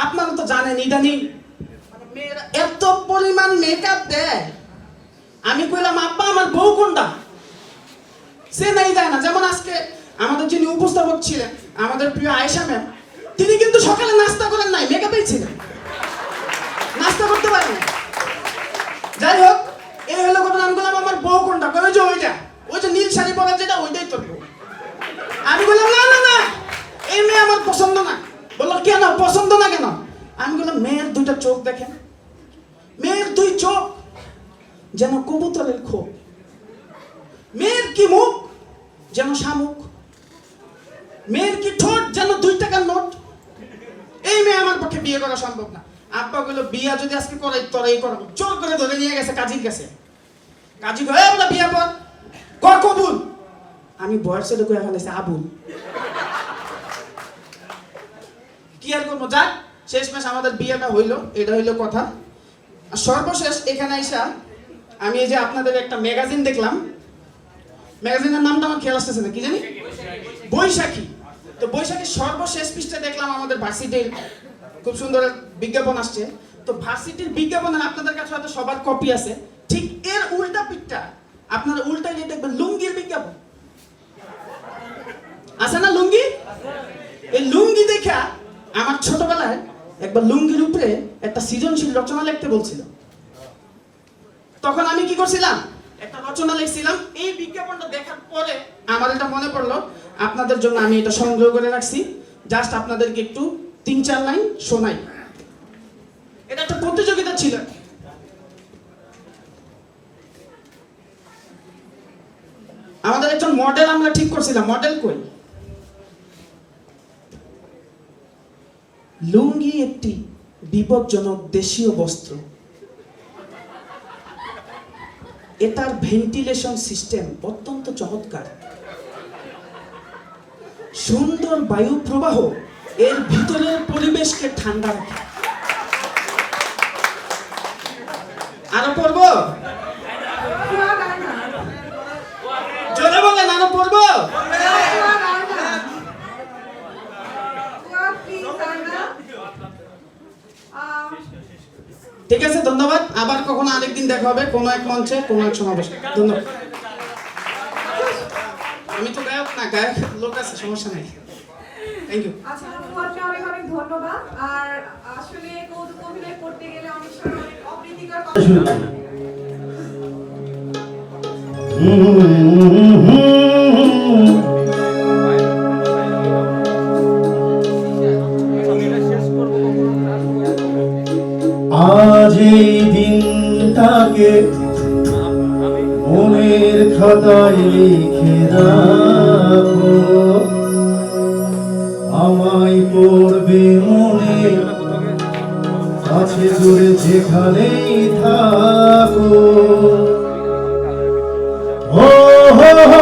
আপনারা তো জানেন ইদানিং মেয়েরা এত পরিমাণ মেকআপ দেয়। আমি কইলাম আব্বা আমার বউ কোনটা, সে নাই যায় না। যেমন আজকে আমাদের যিনি উপস্থাপক ছিলেন, আমাদের প্রিয় আয়েশা ম্যাম, তিনি কিন্তু সকালে নাস্তা করেন নাই, মেকআপেই ছিলেন, নাস্তা করতে পারেন। যাই হোক, এই হলো ঘটনা। আমি বললাম আমার বউ কোনটা, ওই যে ওইটা, ওই যে নীল শাড়ি পরা যেটা, ওইটাই তোর বউ। আমি বললাম না না না, এই মেয়ে আমার পছন্দ না। বললো কেন পছন্দ না কেন? আমি বললাম মেয়ের দুইটা চোখ দেখেন, মেয়ের দুই চোখ যেন কবুতরের খোপ, মেয়ের কি মুখ যেন শামুক, মেয়ের কি ঠোঁট যেন 2 টাকার নোট। এই মেয়ে আমার পক্ষে বিয়ে করা সম্ভব না। আব্বা বললো বিয়া যদি আজকে করাই তোরাই করবো। জোর করে ধরে নিয়ে গেছে কাজীর কাছে। কাজী কয়ে বলে বিয়া কর কবুল। আমি বয়স ছেলে কয়ে ফেলেছি আবুল। কি আর করবো, যাক শেষমেশ আমাদের বিয়েটা হইলো, এটা হইলো কথা। আর সর্বশেষ এখানে আইসা আমি এই যে আপনাদের একটা ম্যাগাজিন দেখলাম, ম্যাগাজিনের নামটা আমার খেয়াল আসতেছে না, কি জানি, বৈশাখী। তো বৈশাখীর সর্বশেষ পৃষ্ঠা দেখলাম আমাদের ভার্সিটির খুব সুন্দর বিজ্ঞাপন আসছে। তো ভার্সিটির বিজ্ঞাপনের আপনাদের কাছে হয়তো সবার কপি আছে, ঠিক এর উল্টা পিঠটা আপনারা উল্টাইলে দেখবেন লুঙ্গির বিজ্ঞাপন আছে না, লুঙ্গি। এই লুঙ্গি দেখা আমার ছোটবেলায় একবার লুঙ্গির উপরে একটা সৃজনশীল রচনা লিখতে বলছিল। তখন আমি কি করছিলাম, একটা রচনা লিখছিলাম। এই বিজ্ঞাপনটা দেখার পরে আমার এটা মনে পড়লো, আপনাদের জন্য আমি এটা সংগ্রহ করে রাখছি। জাস্ট আপনাদেরকে একটু 3-4 লাইন শোনাই। এটা একটা প্রতিযোগিতা ছিল। আমাদের একজন মডেল আমরা ঠিক করছিলাম, মডেল কই। লুঙ্গি একটি বিপজ্জনক দেশীয় বস্ত্র, এটার ভেন্টিলেশন সিস্টেম অত্যন্ত চমৎকার, সুন্দর বায়ু প্রবাহ এর ভিতরের পরিবেশকে ঠান্ডা রাখে। আরো পড়বো, জোরে বলেন আরো পড়বো। ঠিক আছে, ধন্যবাদ। আবার কখনো আরেকদিন দেখা হবে কোনো এক মঞ্চে, কোনো এক সমাবেশে। ধন্যবাদ। আমি তো গায়ক না, গায়ক লোক আছে, সমস্যা নাই। Thank you. আচ্ছা, আপনাকে অনেক অনেক ধন্যবাদ। আর আসলে কৌতুক অভিনয় করতে গেলে অনেক সময় অনেক অপ্রীতিকর কথা হুম মনের খাতায় লিখে রাখো, আমায় পড়বে মনে কাছে জুড়ে যেখানেই থাকো। ও হো হো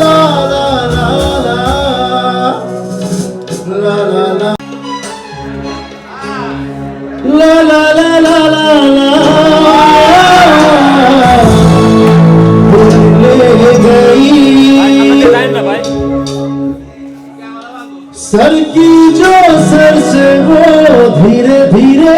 লা লা লা লা লা লা লা লা লা লা লা লা লা भूल गई सर की जो सर से वो धीरे धीरे